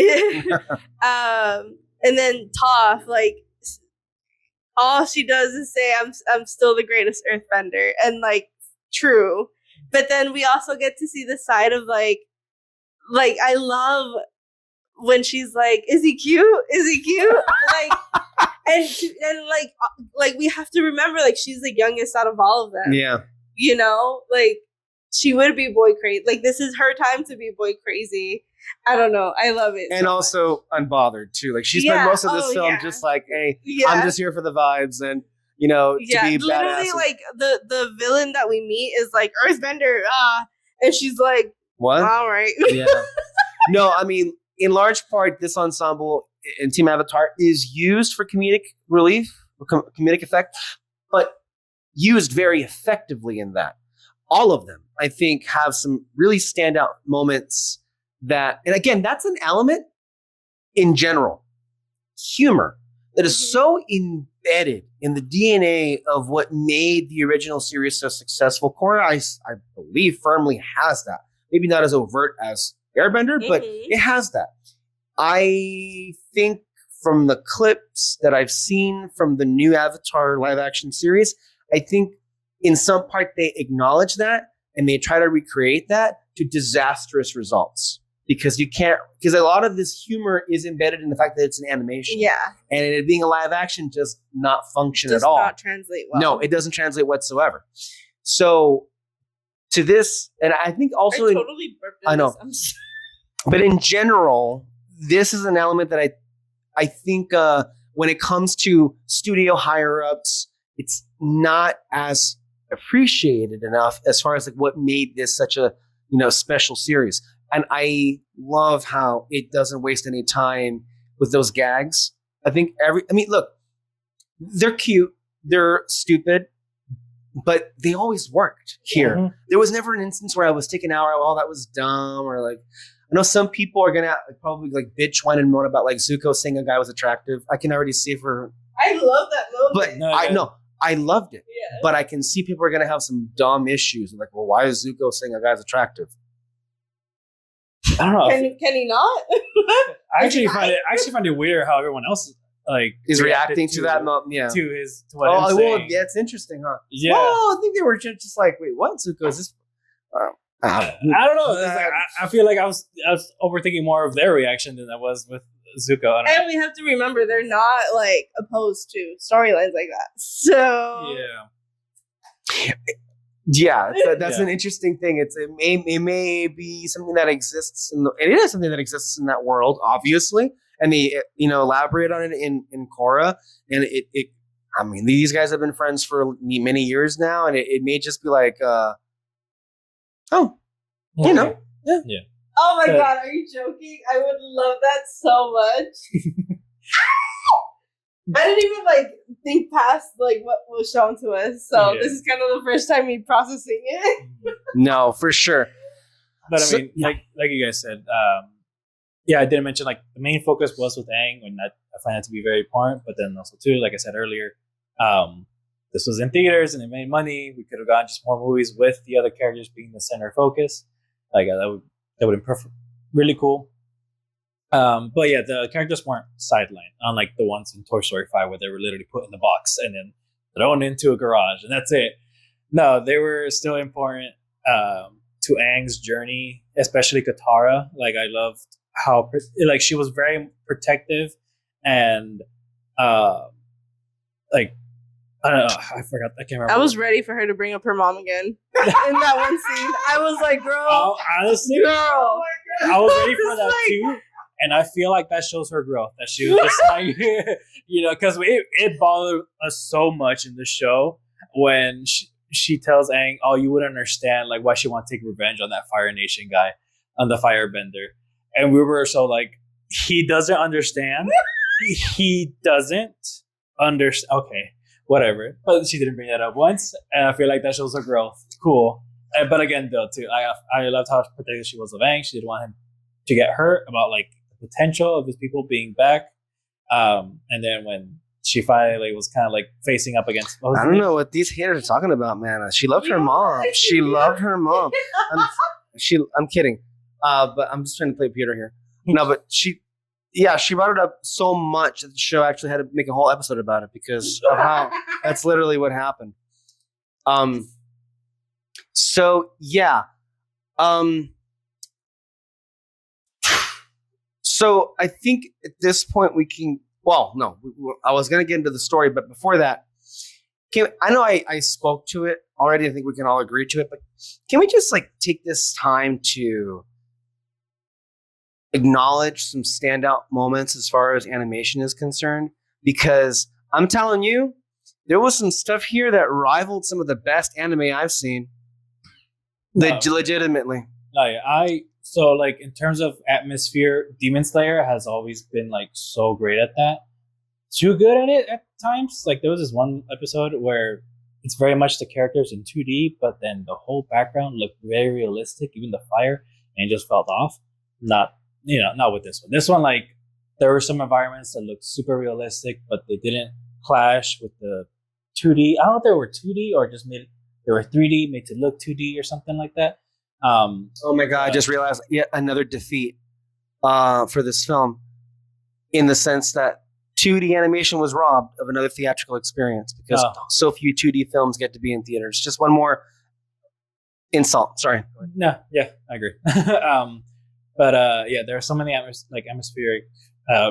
And then Toph, like all she does is say, I'm still the greatest earthbender, and like true. But then we also get to see the side of like I love when she's like, is he cute? Is he cute? Like and like we have to remember, like she's the youngest out of all of them. Yeah. You know, like she would be boy crazy. Like this is her time to be boy crazy. I don't know. I love it. And so also unbothered too. Like she spent most of this film just like, hey, I'm just here for the vibes and to be literally badass. Like the villain that we meet is like Earthbender, and she's like, what? All right. Yeah. No, I mean, in large part, this ensemble in Team Avatar is used for comedic relief, comedic effect, but used very effectively in that. All of them, I think, have some really standout moments that, and again, that's an element in general, humor, that is so embedded in the DNA of what made the original series so successful. Korra, I believe, firmly has that. Maybe not as overt as Airbender, but it has that. I think from the clips that I've seen from the new Avatar live action series, I think in some part they acknowledge that and they try to recreate that to disastrous results. because because a lot of this humor is embedded in the fact that it's an animation. Yeah. And it being a live action does not function Does at all. not translate well. No, it doesn't translate whatsoever. So to this, and I think also I totally burped in I know. this. I'm sorry. but in general, this is an element that I think when it comes to studio higher ups, it's not as appreciated enough as far as like what made this such a special series. And I love how it doesn't waste any time with those gags. I think look, they're cute, they're stupid, but they always worked here. Mhm. There was never an instance where I was taken out, oh, that was dumb, or like, I know some people are gonna probably like bitch, whine, and moan about like Zuko saying a guy was attractive. I can already see for, I love that moment. but I loved it. Yeah. But I can see people are gonna have some dumb issues, like, well, why is Zuko saying a guy's attractive? I don't know. Can he not? I actually find it weird how everyone else like Is reacted reacting to that, yeah. to what I'm saying. Yeah, it's interesting, huh? Yeah. Oh, I think they were just like, wait, what? Zuko, is this? I don't know. It's like, I feel like I was overthinking more of their reaction than I was with Zuko. I don't know. And we have to remember they're not like opposed to storylines like that. So Yeah, that's an interesting thing. It may be something that exists it is something that exists in that world, obviously, and they elaborate on it in Korra, and it. I mean, these guys have been friends for many years now, and it may just be like, yeah. Oh my god, are you joking? I would love that so much. I didn't even think past what was shown to us, so this is kind of the first time me processing it. No, for sure. But I mean, like you guys said, I didn't mention the main focus was with Aang, and I find that to be very important. But then also too, like I said earlier, this was in theaters and it made money. We could have gotten just more movies with the other characters being the center focus. That would have been perfect, really cool. But yeah, the characters weren't sidelined, unlike the ones in Toy Story 5 where they were literally put in the box and then thrown into a garage and that's it. No, they were still important to Aang's journey, especially Katara. I loved how she was very protective and I don't know. I forgot. I can't remember. I was ready for her to bring up her mom again in that one scene. I was like, girl, honestly, girl. I was ready for that too. And I feel like that shows her growth. That she was just because it bothered us so much in the show when she tells Aang, "Oh, you wouldn't understand why she want to take revenge on that Fire Nation guy, on the Firebender," and we were so he doesn't understand. He doesn't understand. Okay, whatever. But she didn't bring that up once, and I feel like that shows her growth. Cool. But again, though, too, I loved how protective she was of Aang. She didn't want him to get hurt about the potential of his people being back. And then when she finally was kind of facing up against, I don't know what these haters are talking about, man. She loved her mom. She loved her mom. I'm kidding. But I'm just trying to play Peter here. No, but she brought it up so much that the show actually had to make a whole episode about it because of how that's literally what happened. So yeah. So I think at this point we can. Well, no, I was going to get into the story, but before that, I know I spoke to it already. I think we can all agree to it, but can we just take this time to acknowledge some standout moments as far as animation is concerned? Because I'm telling you, there was some stuff here that rivaled some of the best anime I've seen. Legitimately. So in terms of atmosphere, Demon Slayer has always been so great at that. Too good at it at times. There was this one episode where it's very much the characters in 2D, but then the whole background looked very realistic, even the fire, and it just felt off. Not with this one. This one, there were some environments that looked super realistic, but they didn't clash with the 2D. I don't know if they were 2D or just they were 3D, made to look 2D or something like that. Oh my god! I just realized yet another defeat for this film, in the sense that 2D animation was robbed of another theatrical experience because so few 2D films get to be in theaters. Just one more insult. Sorry. No, yeah, I agree. But yeah, there are so many atmospheric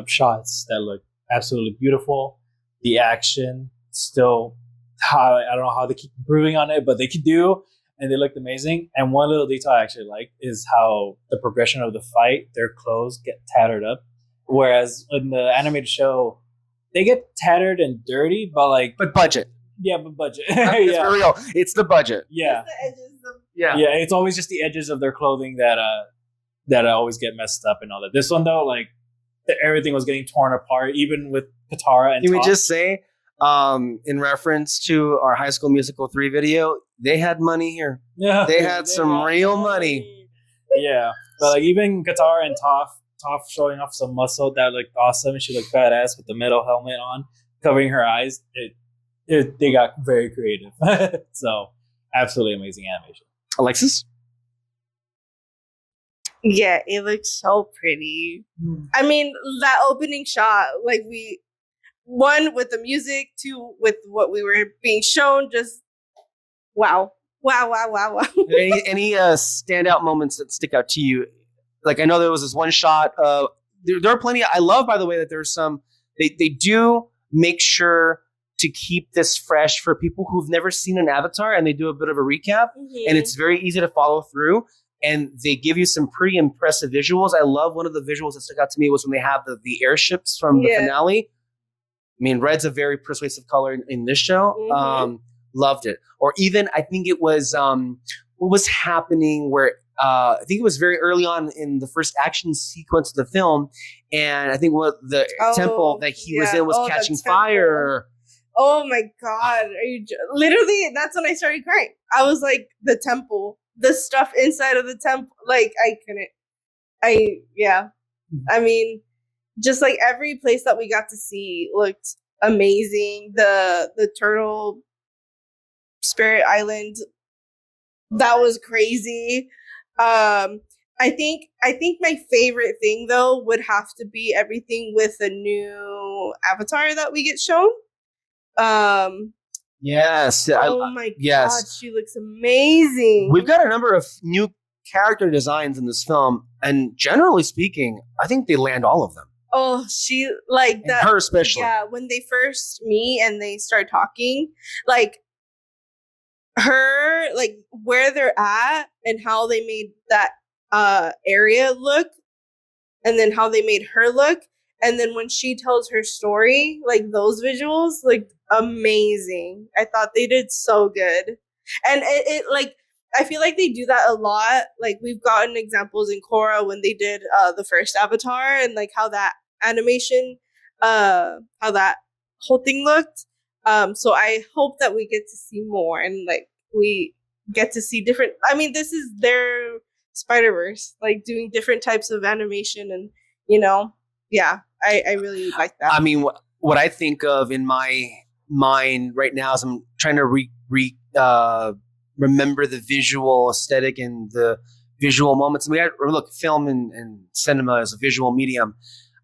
shots that look absolutely beautiful. The action still, I don't know how they keep improving on it, but they could do, and they looked amazing. And one little detail I actually like is how the progression of the fight, their clothes get tattered up, whereas in the animated show, they get tattered and dirty, but budget. Yeah, but budget. It's for real. It's the budget. Yeah. Just the edges of Yeah. Yeah, it's always just the edges of their clothing that always get messed up and all that. This one though, like everything was getting torn apart, even with Katara and Can we Toph. just say, in reference to our High School Musical 3 video, they had money here. Yeah, They had some real money. Yeah, but like even Katara and Toph showing off some muscle that looked awesome, and she looked badass with the metal helmet on, covering her eyes. They got very creative. So absolutely amazing animation. Alexis? Yeah, it looks so pretty. I mean, that opening shot, like one with the music, two with what we were being shown, just wow. Any standout moments that stick out to you? Like I know there was this one shot. There are plenty. I love, by the way, that there's some. They do make sure to keep this fresh for people who've never seen an Avatar, and they do a bit of a recap, and it's very easy to follow through. And they give you some pretty impressive visuals. I love one of the visuals that stuck out to me was when they have the airships from the finale. I mean, red's a very persuasive color in this show. Loved it. Or even, I think it was, what was happening where, I think it was very early on in the first action sequence of the film. And I think what the temple that he was in was catching fire. Oh my God. Literally, that's when I started crying. I was like, the temple, the stuff inside of the temple. Like, I couldn't. I mean, just like every place that we got to see looked amazing. The turtle spirit island, that was crazy. I think my favorite thing though would have to be everything with the new Avatar that we get shown. Yes. Oh my God, she looks amazing. We've got a number of new character designs in this film, and generally speaking, I think they land all of them. Oh, she like that. Her especially. Yeah, when they first meet and they start talking, like her, like where they're at and how they made that area look, and then how they made her look, and then when she tells her story, like those visuals, like amazing. I thought they did so good, and it like I feel like they do that a lot. Like we've gotten examples in Korra when they did the first Avatar and like how that animation, how that whole thing looked. So I hope that we get to see more and like we get to see different. I mean, this is their Spider-Verse, like doing different types of animation, and I really like that. I mean, what I think of in my mind right now is I'm trying to remember the visual aesthetic and the visual moments. Look, film and cinema is a visual medium.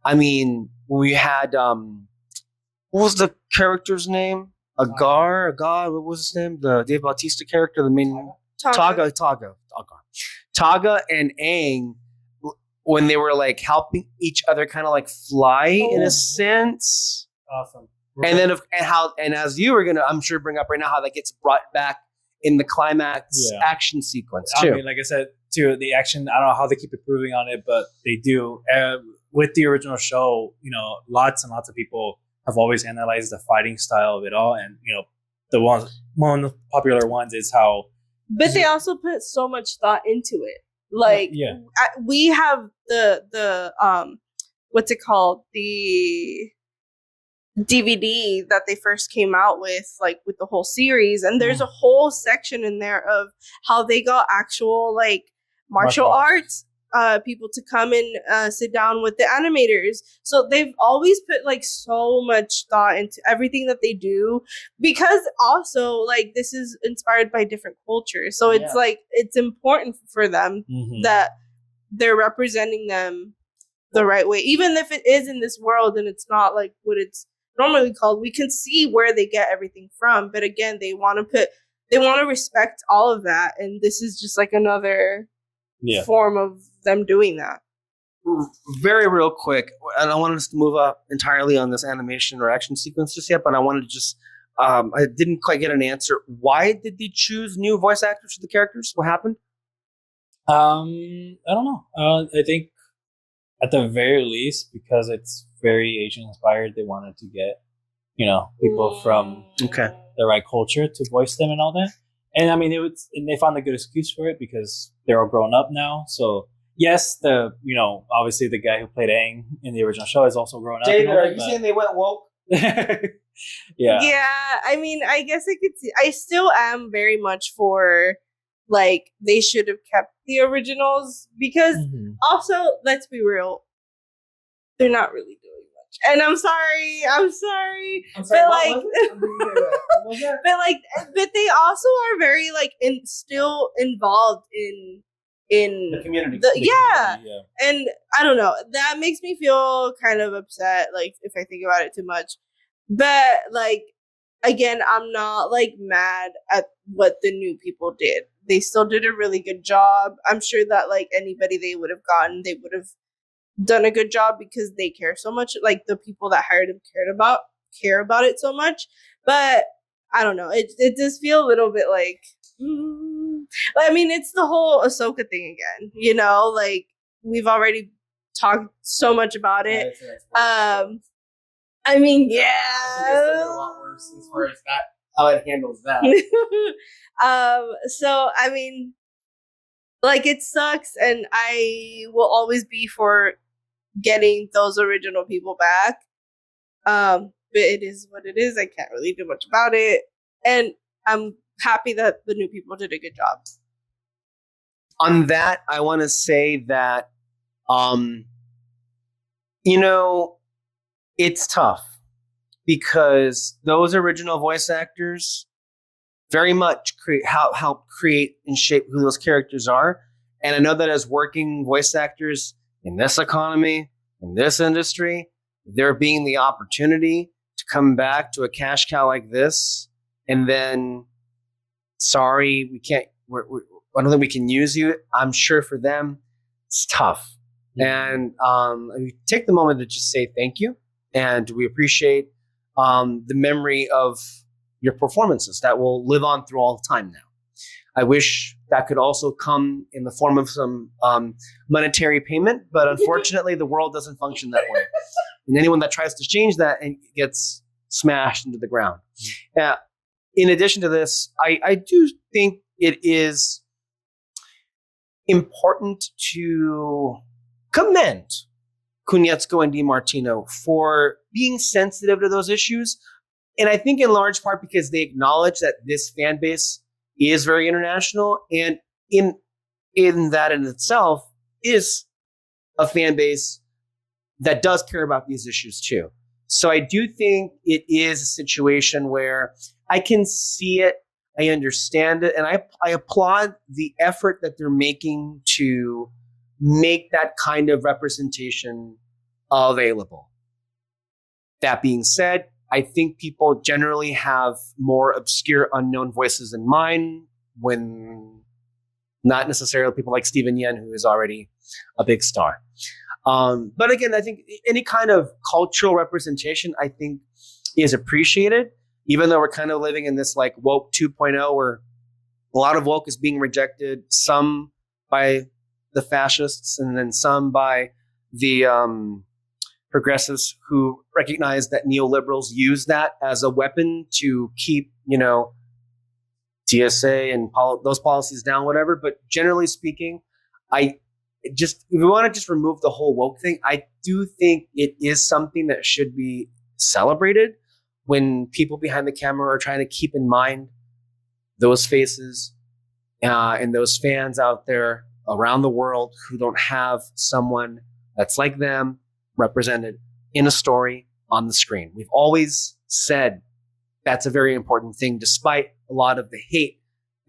I mean, we had what was the character's name? Agar, what was his name? The Dave Bautista character, the main Taga and Aang, when they were like helping each other kind of like fly in a sense. Awesome. And then as you were gonna, I'm sure, bring up right now how that gets brought back in the climax action sequence too. I mean, like I said, too, the action, I don't know how they keep improving on it, but they do. With the original show, lots and lots of people have always analyzed the fighting style of it all, and one of the popular ones is how. But they also put so much thought into it. Like we have the what's it called, the DVD that they first came out with, like with the whole series, and there's a whole section in there of how they got actual like martial arts people to come and sit down with the animators. So they've always put like so much thought into everything that they do, because also like this is inspired by different cultures. So it's like it's important for them that they're representing them the right way, even if it is in this world and it's not like what it's normally called. We can see where they get everything from, but again, they want to respect all of that, and this is just like another form of them doing that. very real quick, I don't want us to move up entirely on this animation or action sequence just yet, but I wanted to just, I didn't quite get an answer. Why did they choose new voice actors for the characters? What happened? I don't know. I think at the very least, because it's very Asian inspired, they wanted to get, people from Okay. the right culture to voice them and all that. And I mean, and they found a good excuse for it because they're all grown up now. So yes, obviously the guy who played Aang in the original show is also grown up. David, and all are that, you saying they went woke? Yeah. Yeah, I mean, I guess I could see. I still am very much for, like, they should have kept the originals because Mhm. also, let's be real, they're not really doing much. And I'm sorry, but like, but they also are very like still involved in The community. yeah. Yeah. And I don't know, that makes me feel kind of upset, like, if I think about it too much. But like, again, I'm not like mad at what the new people did. They still did a really good job. I'm sure that like anybody they would have gotten, they would have done a good job because they care so much. Like the people that hired them care about it so much. But I don't know. It does feel a little bit like. I mean, it's the whole Ahsoka thing again. Like we've already talked so much about it. I mean, yeah. A lot worse as far as that, how it handles that. So I mean, like, it sucks, and I will always be for getting those original people back. But it is what it is. I can't really do much about it, and I'm happy that the new people did a good job. On that, I want to say that, it's tough because those original voice actors very much help create and shape who those characters are. And I know that as working voice actors in this economy, in this industry, there being the opportunity to come back to a cash cow like this, and then, sorry, we can't. I don't think we can use you. I'm sure for them, it's tough. And we take the moment to just say thank you, and we appreciate the memory of your performances that will live on through all time now. I wish that could also come in the form of some monetary payment, but unfortunately, the world doesn't function that way. And anyone that tries to change that and gets smashed into the ground. In addition to this, I do think it is important to commend Konietzko and DiMartino for being sensitive to those issues. And I think in large part because they acknowledge that this fan base is very international, and in that in itself is a fan base that does care about these issues too. So I do think it is a situation where I can see it, I understand it, and I applaud the effort that they're making to make that kind of representation available. That being said, I think people generally have more obscure, unknown voices in mind, when not necessarily people like Steven Yeun, who is already a big star. But again, I think any kind of cultural representation, I think, is appreciated, even though we're kind of living in this like woke 2.0 where a lot of woke is being rejected, some by the fascists and then some by the progressives who recognize that neoliberals use that as a weapon to keep, TSA and those policies down, whatever. But generally speaking, if we want to just remove the whole woke thing, I do think it is something that should be celebrated when people behind the camera are trying to keep in mind those faces and those fans out there around the world who don't have someone that's like them represented in a story on the screen. We've always said that's a very important thing, despite a lot of the hate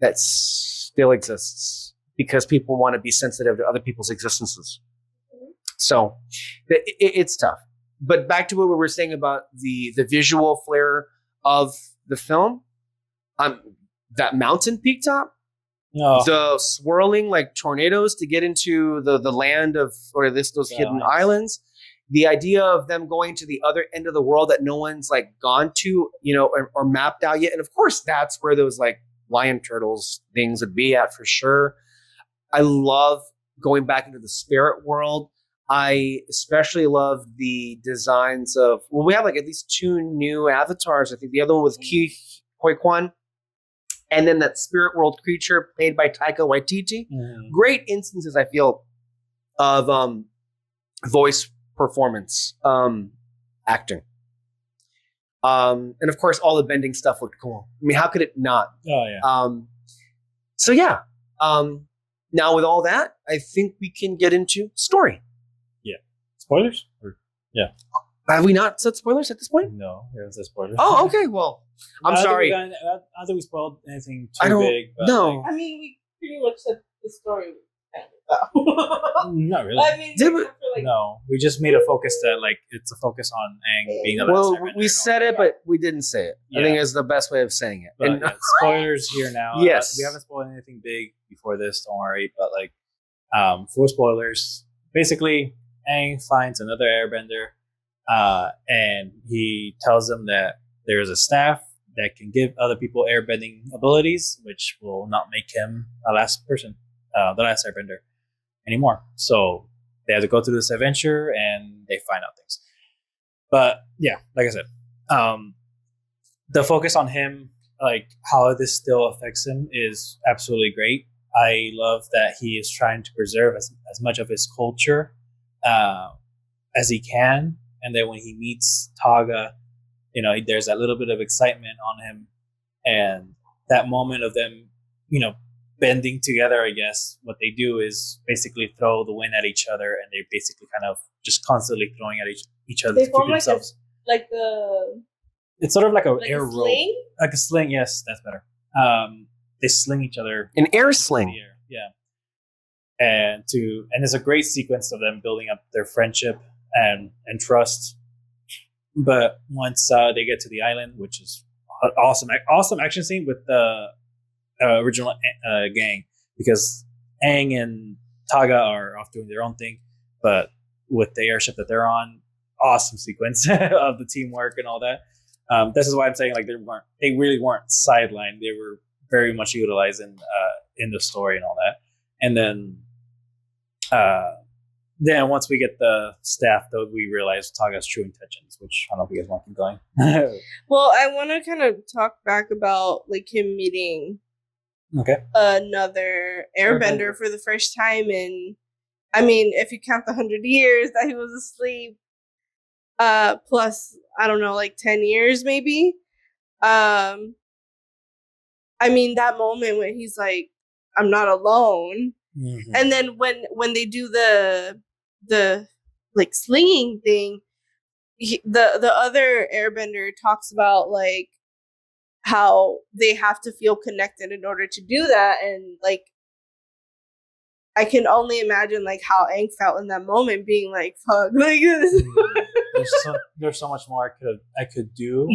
that still exists, because people want to be sensitive to other people's existences. So it's tough. But back to what we were saying about the visual flair of the film, that mountain peak top, No. The swirling like tornadoes to get into the land of those hidden islands. The idea of them going to the other end of the world that no one's like gone to, or mapped out yet. And of course, that's where those like lion turtles things would be at for sure. I love going back into the spirit world. I especially love the designs of, we have like at least 2 new avatars. I think the other one was Ki Hoi Kwan. And then that spirit world creature played by Taika Waititi. Great instances, I feel, of voice performance, acting. And of course, all the bending stuff looked cool. I mean, how could it not? Oh, yeah. So, yeah. Now, with all that, I think we can get into story. Yeah. Spoilers? Yeah. Have we not said spoilers at this point? No, we haven't said spoilers. Oh, okay. Well, I'm sorry. I don't think we spoiled anything too big. But no. I mean, we pretty much said the story. Not really. I mean, no, we just made a focus that it's a focus on Aang being the last Airbender. We said it, but we didn't say it. Yeah. I think it's the best way of saying it. But, spoilers here now. Yes, we haven't spoiled anything big before this. Don't worry. But full spoilers. Basically, Aang finds another Airbender, and he tells them that there is a staff that can give other people airbending abilities, which will not make him the last Airbender anymore. So they have to go through this adventure and they find out things. But yeah, like I said, the focus on him, like how this still affects him, is absolutely great. I love that he is trying to preserve as much of his culture as he can. And then when he meets Taga, there's that little bit of excitement on him. And that moment of them, bending together, I guess, what they do is basically throw the wind at each other, and they're basically kind of just constantly throwing at each other they to form keep themselves. It's sort of like an like air a rope. sling? Like a sling, yes, that's better. They sling each other. An air sling. In the air, yeah. And there's a great sequence of them building up their friendship and trust. But once they get to the island, which is an awesome action scene with the original gang, because Aang and Taga are off doing their own thing, but with the airship that they're on, awesome sequence of the teamwork and all that. This is why I'm saying they really weren't sidelined. They were very much utilized in the story and all that. And then once we get the staff, though, we realize Taga's true intentions, which I don't know if you guys want to keep going. Well, I want to kind of talk back about him meeting another Airbender for the first time. And I mean, if you count the 100 years that he was asleep, plus, I don't know, 10 years maybe. I mean, that moment when he's like, I'm not alone. Mm-hmm. And then when they do the slinging thing, the other Airbender talks about how they have to feel connected in order to do that, and I can only imagine how Aang felt in that moment, being like, "Fuck, this." There's so much more I could do,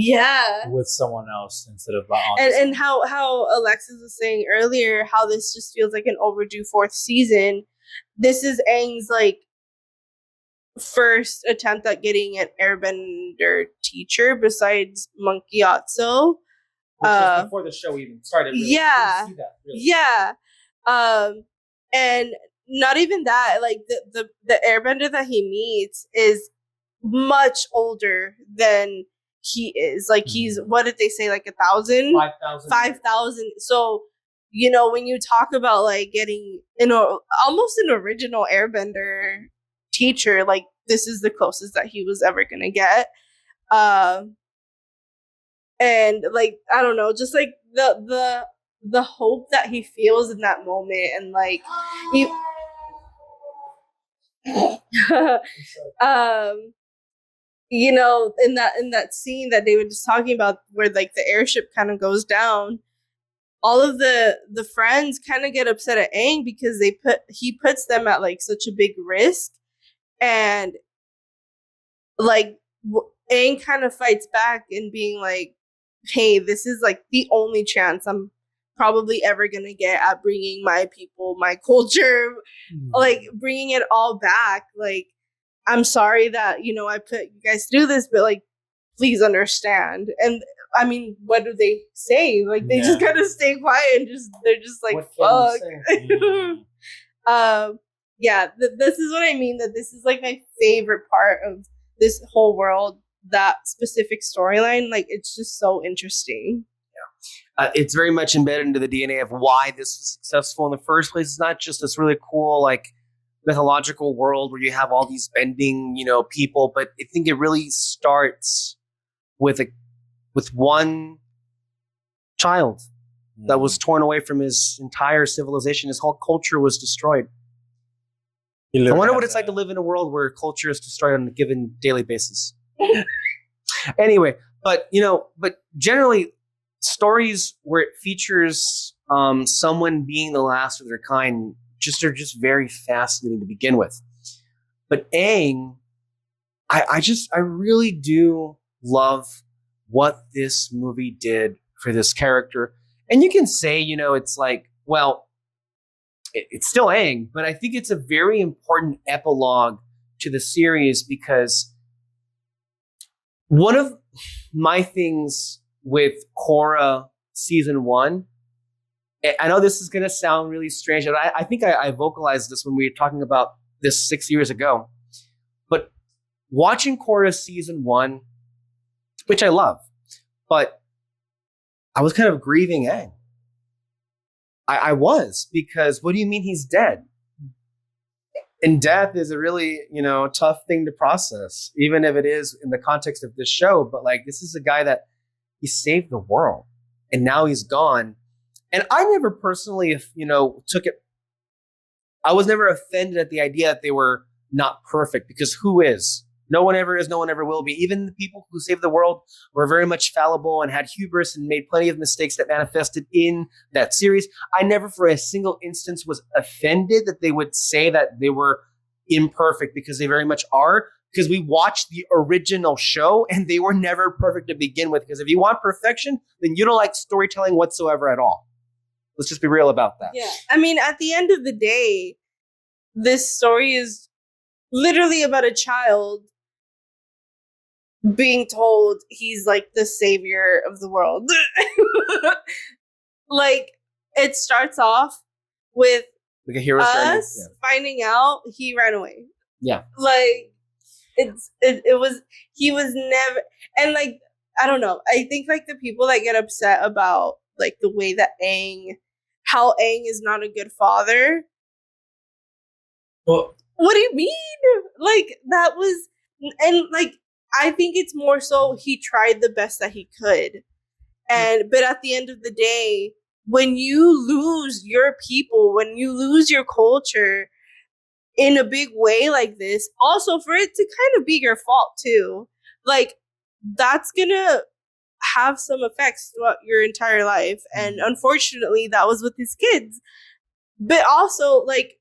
with someone else instead of and how Alexis was saying earlier, how this just feels like an overdue 4th season. This is Aang's first attempt at getting an Airbender teacher besides Monkey Otso. Which was before the show even started. Really. Yeah, see that, really. Yeah. And not even that, the Airbender that he meets is much older than he is. He's, what did they say, 1,000? 5,000. So, when you talk about getting almost an original Airbender teacher, this is the closest that he was ever gonna get. And I don't know, just the hope that he feels in that moment, and he in that scene that they were just talking about, where the airship kind of goes down, all of the friends kind of get upset at Aang because he puts them at such a big risk, and Aang kind of fights back and being like, hey, this is the only chance I'm probably ever gonna get at bringing my people, my culture, like bringing it all back. Like, I'm sorry that, you know, I put you guys through this, but like, please understand. And I mean, what do they say? Like, they just gotta stay quiet and they're just like, fuck. This is what I mean, that this is like my favorite part of this whole world, that specific storyline. Like, it's just so interesting. It's very much embedded into the DNA of why this was successful in the first place. It's not just this really cool, like, mythological world where you have all these bending, you know, people, but I think it really starts with one child that was torn away from his entire civilization. His whole culture was destroyed. I wonder what it's like to live in a world where culture is destroyed on a given daily basis. Anyway, but generally, stories where it features someone being the last of their kind are just very fascinating to begin with. But Aang, I really do love what this movie did for this character. And you can say, you know, it's like, well, it's still Aang, but I think it's a very important epilogue to the series, because one of my things with Korra season 1, I know this is going to sound really strange, and I think I vocalized this when we were talking about this 6 years ago, but watching Korra season 1, which I love, but I was kind of grieving Aang. I was, because what do you mean he's dead? And death is a really, you know, tough thing to process, even if it is in the context of this show. But like, this is a guy that he saved the world, and now he's gone. And I never personally, you know, I was never offended at the idea that they were not perfect, because who is? No one ever is, no one ever will be. Even the people who saved the world were very much fallible and had hubris and made plenty of mistakes that manifested in that series. I never for a single instance was offended that they would say that they were imperfect, because they very much are. Because we watched the original show and they were never perfect to begin with. Because if you want perfection, then you don't like storytelling whatsoever at all. Let's just be real about that. Yeah. I mean, at the end of the day, this story is literally about a child being told he's like the savior of the world. Like, it starts off with like a hero's journey. Finding out he ran away. Yeah. Like, he was never, and like, I don't know. I think like the people that get upset about like the way that how Aang is not a good father. Well, what do you mean? Like, that was, and like, I think it's more so he tried the best that he could. But at the end of the day, when you lose your people, when you lose your culture in a big way like this, also for it to kind of be your fault too, like, that's gonna have some effects throughout your entire life. And unfortunately, that was with his kids. But also, like,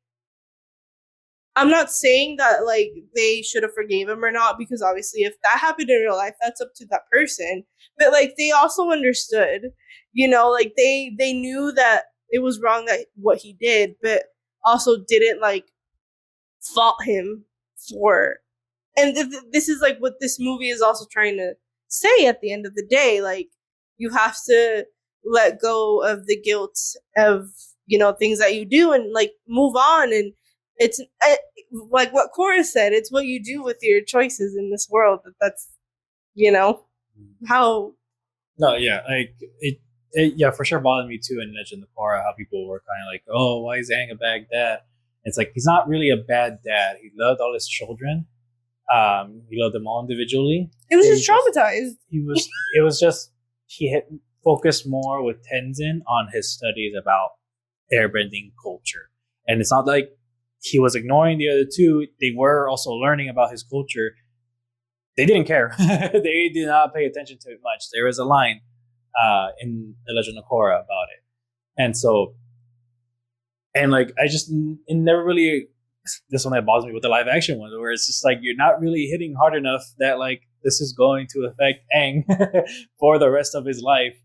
I'm not saying that like they should have forgave him or not, because obviously if that happened in real life, that's up to that person. But like, they also understood, you know, like they knew that it was wrong, that what he did, but also didn't like fault him for. And this is like what this movie is also trying to say at the end of the day. Like, you have to let go of the guilt of, you know, things that you do, and like move on. And it's like what Korra said, it's what you do with your choices in this world. That's, you know, how. No, yeah, like it yeah, for sure bothered me too in Legend of Korra, how people were kind of like, oh, why is Aang a bad dad? It's like, he's not really a bad dad. He loved all his children. He loved them all individually. It was just traumatized. It was just, he had focused more with Tenzin on his studies about airbending culture. And it's not like he was ignoring the other two. They were also learning about his culture. They didn't care. They did not pay attention to it much. There is a line in The Legend of Korra about it. And so, and like, it never really, this one that bothers me with the live action one, where it's just like, you're not really hitting hard enough that like this is going to affect Aang for the rest of his life.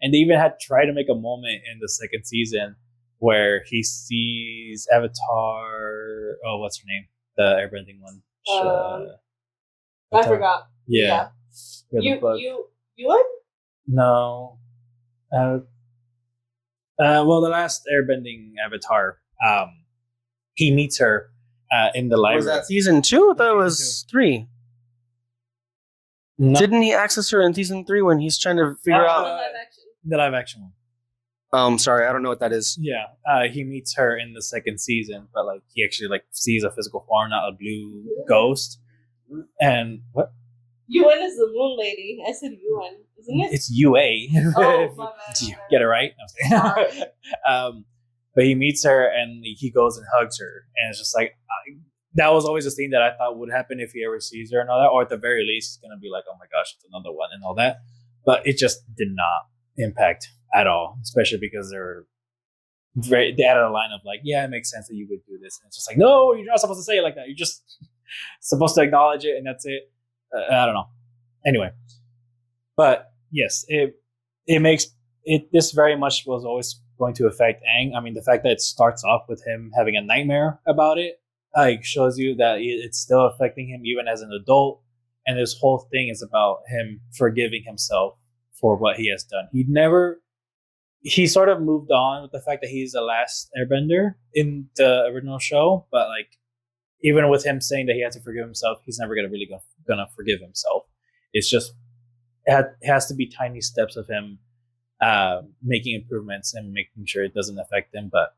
And they even had tried to make a moment in the second season where he sees Avatar. Oh, what's her name? The airbending one. I forgot. Yeah. You won? No. Well, the last airbending Avatar. He meets her in the library. Was that season 2? I thought it was 3. No. Didn't he access her in season 3 when he's trying to figure out? The live action one. Sorry, I don't know what that is. Yeah, he meets her in the second season, but like he actually like sees a physical form, not a blue ghost. And what? Yuan is the moon lady. I said Yuan, isn't it? It's UA. Oh, my bad. Get it right? No, but he meets her and he goes and hugs her, and it's just like that was always a thing that I thought would happen if he ever sees her and all that, or at the very least, it's gonna be like, oh my gosh, it's another one and all that. But it just did not impact at all, especially because they added a line of like, yeah, it makes sense that you would do this, and it's just like, no, you're not supposed to say it like that. You're just supposed to acknowledge it, and that's it. I don't know. Anyway, but yes, it makes it. This very much was always going to affect Aang. I mean, the fact that it starts off with him having a nightmare about it, like, shows you that it's still affecting him even as an adult. And this whole thing is about him forgiving himself for what he has done. He sort of moved on with the fact that he's the last airbender in the original show, but like, even with him saying that he has to forgive himself, he's never gonna forgive himself. It's just, it has to be tiny steps of him making improvements and making sure it doesn't affect him. But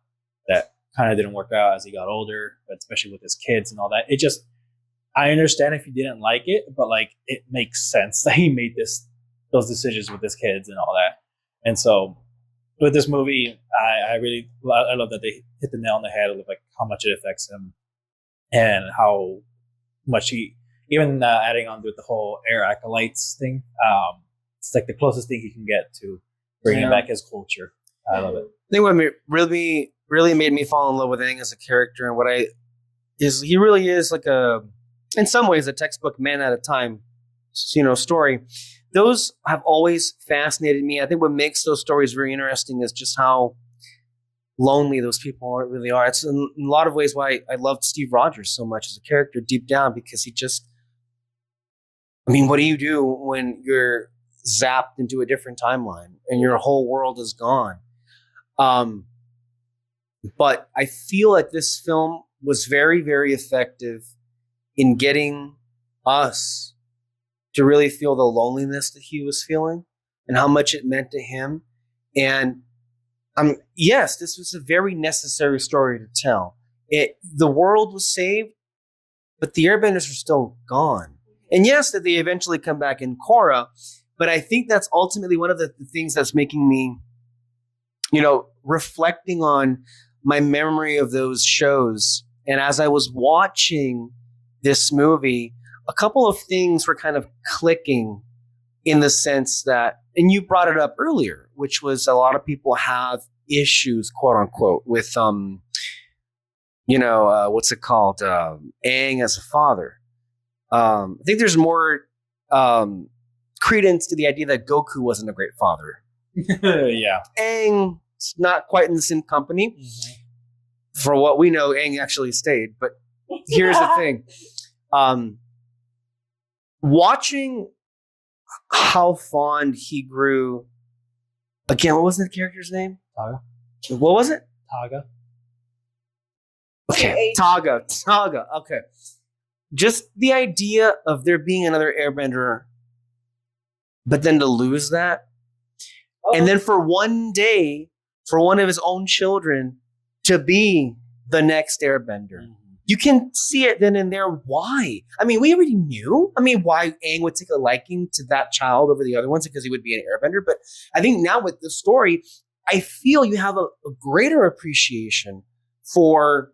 that kind of didn't work out as he got older, but especially with his kids and all that. It just, I understand if you didn't like it, but like, it makes sense that he made those decisions with his kids and all that. And so with this movie, I love that they hit the nail on the head of like how much it affects him and how much he, even adding on with the whole air acolytes thing, it's like the closest thing he can get to bringing back his culture. I love it. I think what really made me fall in love with Aang as a character, and he really is like in some ways, a textbook man at a time, story. Those have always fascinated me. I think what makes those stories very interesting is just how lonely those people really are. It's in a lot of ways why I loved Steve Rogers so much as a character deep down, because he just, I mean, what do you do when you're zapped into a different timeline and your whole world is gone? But I feel like this film was very, very effective in getting us to really feel the loneliness that he was feeling and how much it meant to him. And yes, this was a very necessary story to tell. The world was saved, but the airbenders are still gone. And yes, that they eventually come back in Korra, but I think that's ultimately one of the things that's making me, reflecting on my memory of those shows. And as I was watching this movie, a couple of things were kind of clicking in the sense that, and you brought it up earlier, which was a lot of people have issues, quote unquote, with, what's it called? Aang as a father. I think there's more credence to the idea that Goku wasn't a great father. Yeah. Aang's not quite in the same company. Mm-hmm. For what we know, Aang actually stayed. But here's the thing. Watching how fond he grew. Again, what was the character's name? Taga. What was it? Taga. Okay, Taga. Okay. Just the idea of there being another airbender, but then to lose that. Oh. And then for one day, for one of his own children to be the next airbender. Mm-hmm. You can see it then and there. Why? I mean, we already knew. I mean, why Aang would take a liking to that child over the other ones, because he would be an airbender. But I think now with the story, I feel you have a greater appreciation for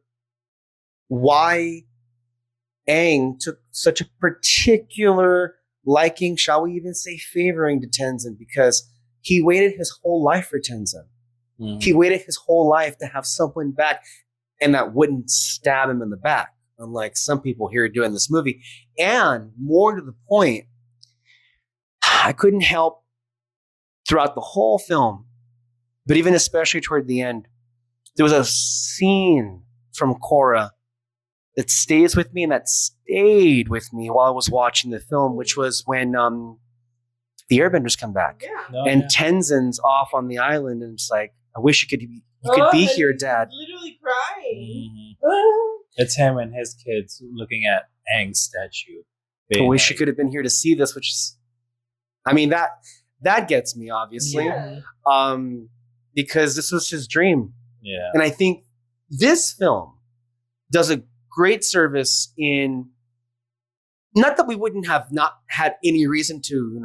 why Aang took such a particular liking, shall we even say favoring, to Tenzin, because he waited his whole life for Tenzin. Mm-hmm. He waited his whole life to have someone back, and that wouldn't stab him in the back, unlike some people here doing this movie. And more to the point, I couldn't help throughout the whole film, but even especially toward the end, there was a scene from Korra that stays with me and that stayed with me while I was watching the film, which was when the Airbenders come back. Yeah. And Tenzin's off on the island, and it's like, I wish you could be here, Dad. Literally crying. It's him and his kids looking at Aang's statue. I wish you could have been here to see this, which is, I mean, that gets me, obviously. Yeah. Because this was his dream. Yeah. And I think this film does a great service in, not that we wouldn't have not had any reason to,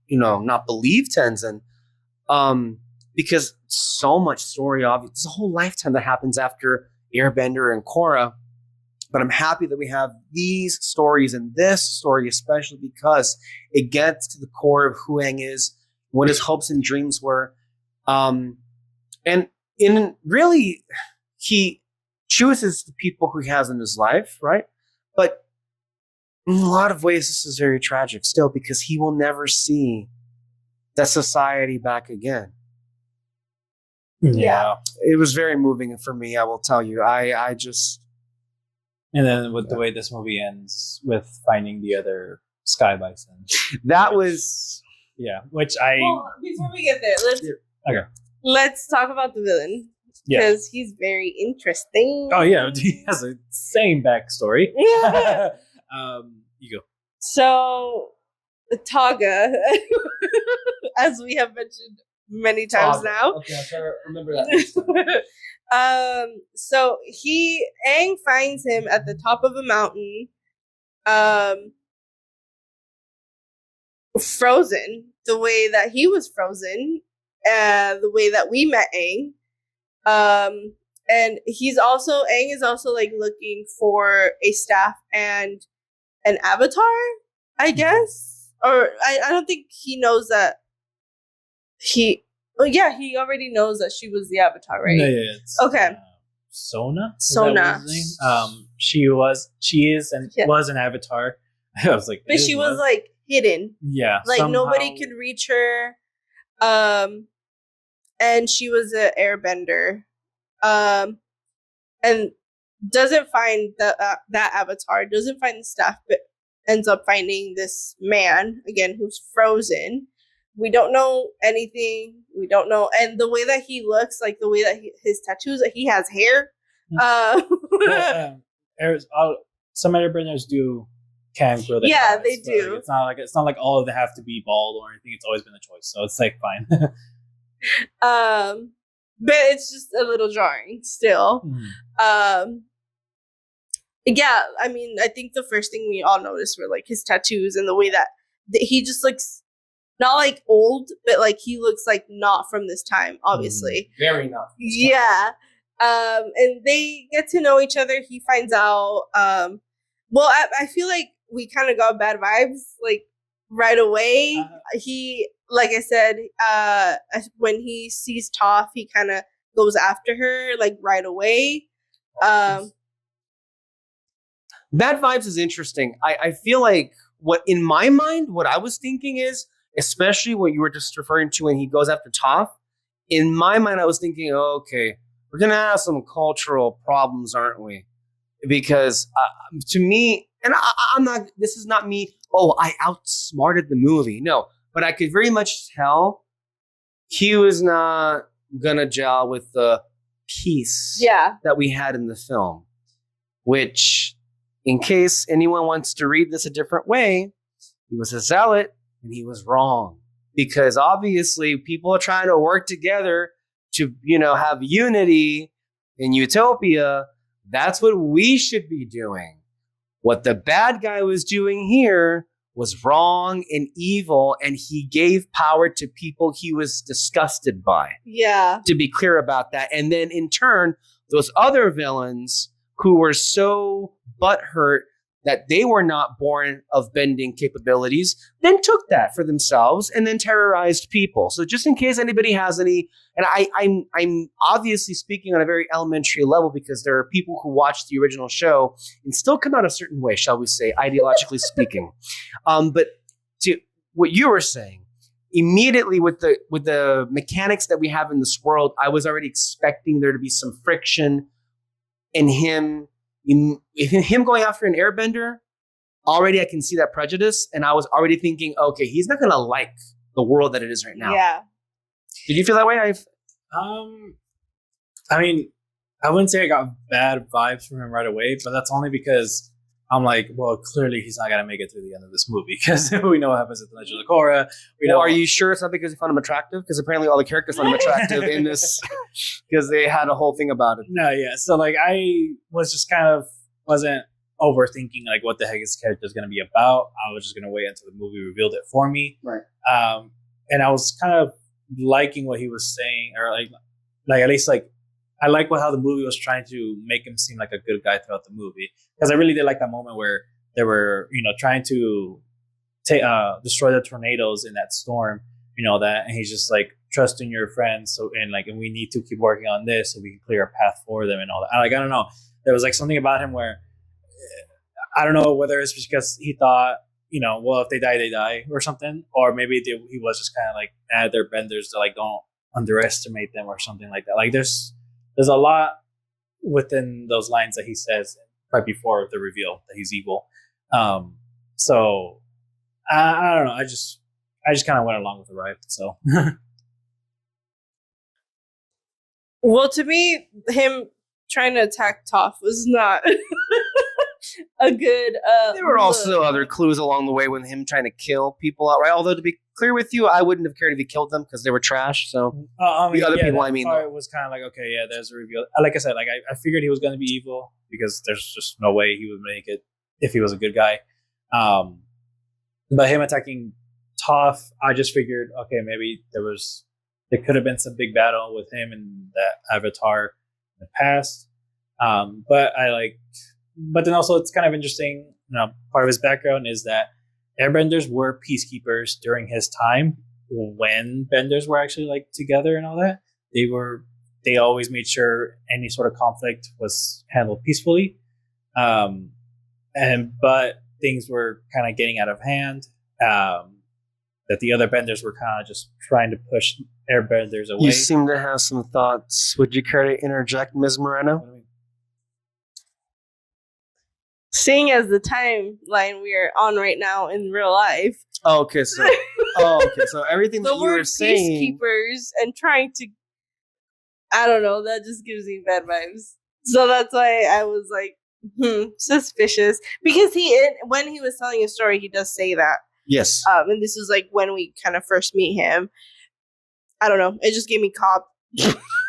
not believe Tenzin, because so much story, obviously, it's a whole lifetime that happens after Airbender and Korra. But I'm happy that we have these stories and this story, especially because it gets to the core of who Aang is, what his hopes and dreams were. And really, he chooses the people who he has in his life, right? But in a lot of ways, this is very tragic still, because he will never see that society back again. Yeah. It was very moving for me, I will tell you. I just... And then with the way this movie ends with finding the other sky bison. That was... Yeah, which I... Well, before we get there, let's talk about the villain. Because he's very interesting. Oh, yeah. He has a same backstory. Yeah. You go. So, Taga, as we have mentioned many times now. Okay, I'll try to remember that. So Aang finds him at the top of a mountain, frozen, the way that he was frozen, the way that we met Aang. And Aang is also like looking for a staff and an avatar, I guess. Or I don't think he knows that he already knows that she was the avatar, right? Yeah, okay. Sona? Sona. She was an avatar. I was like, but she was like hidden. Yeah. Like somehow. Nobody could reach her. And she was an airbender. And doesn't find that avatar, doesn't find the staff, but ends up finding this man, again, who's frozen. We don't know anything. We don't know. And the way that he looks, like the way that his tattoos, like he has hair. Some airbenders can grow their yeah, eyes, they do. Like, it's not like all of them have to be bald or anything. It's always been a choice. So it's like fine. But it's just a little jarring still. Yeah, I mean, I think the first thing we all noticed were like his tattoos and the way that he just looks not like old, but like he looks like not from this time, obviously. Very not. Yeah. And they get to know each other. He finds out. Well, I feel like we kind of got bad vibes like right away. He, like I said, when he sees Toph, he kind of goes after her like right away. Bad vibes is interesting. I feel like in my mind, what I was thinking is, especially what you were just referring to when he goes after Toph, in my mind, I was thinking, oh, okay, we're going to have some cultural problems, aren't we? Because to me, and I'm not, this is not me, I outsmarted the movie. No, but I could very much tell he was not going to gel with the peace that we had in the film, which, in case anyone wants to read this a different way, he was a zealot and he was wrong. Because obviously people are trying to work together to, have unity in Utopia. That's what we should be doing. What the bad guy was doing here was wrong and evil, and he gave power to people he was disgusted by. Yeah. To be clear about that. And then in turn, those other villains who were so butthurt that they were not born of bending capabilities, then took that for themselves and then terrorized people. So just in case anybody has any, and I'm obviously speaking on a very elementary level because there are people who watch the original show and still come out a certain way, shall we say, ideologically speaking. But to what you were saying immediately with the mechanics that we have in this world, I was already expecting there to be some friction in him going after an airbender. Already I can see that prejudice, and I was already thinking, okay, he's not gonna like the world that it is right now. Yeah. Did you feel that way? I mean, I wouldn't say I got bad vibes from him right away, but that's only because I'm like, well, clearly he's not gonna make it through the end of this movie because we know what happens at the Legend of Korra. Well, are you sure it's not because you found him attractive? Because apparently all the characters found him attractive in this, because they had a whole thing about it. No, yeah. So like, I was just kind of wasn't overthinking like what the heck his character is gonna be about. I was just gonna wait until the movie revealed it for me. Right. And I was kind of liking what he was saying, or like at least like. I like how the movie was trying to make him seem like a good guy throughout the movie, because I really did like that moment where they were, trying to destroy the tornadoes in that storm, that, and he's just like, trusting your friends, and we need to keep working on this so we can clear a path for them and all that. I don't know, there was like something about him where I don't know whether it's because he thought, well, if they die or something, or maybe he was just kind of like, they're benders, so like don't underestimate them or something like that. Like there's a lot within those lines that he says right before the reveal that he's evil. So I don't know. I just kind of went along with the ride. So, well, to me, him trying to attack Toph was not a good. There were also other clues along the way with him trying to kill people outright. Although, to be clear with you, I wouldn't have cared if he killed them because they were trash. So the other people, it was kind of like, okay, yeah, there's a reveal. Like I said, like I figured he was going to be evil because there's just no way he would make it if he was a good guy. But him attacking Toph, I just figured, okay, maybe there could have been some big battle with him and that Avatar in the past. But then also it's kind of interesting, part of his background is that Airbenders were peacekeepers during his time when Benders were actually like together and all that. They always made sure any sort of conflict was handled peacefully. But things were kind of getting out of hand. That the other Benders were kind of just trying to push Airbenders away. You seem to have some thoughts. Would you care to interject, Ms. Moreno? Seeing as the timeline we're on right now in real life. Oh, okay. So, everything that you were saying, peacekeepers and trying to, I don't know, that just gives me bad vibes. So that's why I was like, suspicious. Because when he was telling his story, he does say that. Yes. And this is like when we kind of first meet him. I don't know. It just gave me cop.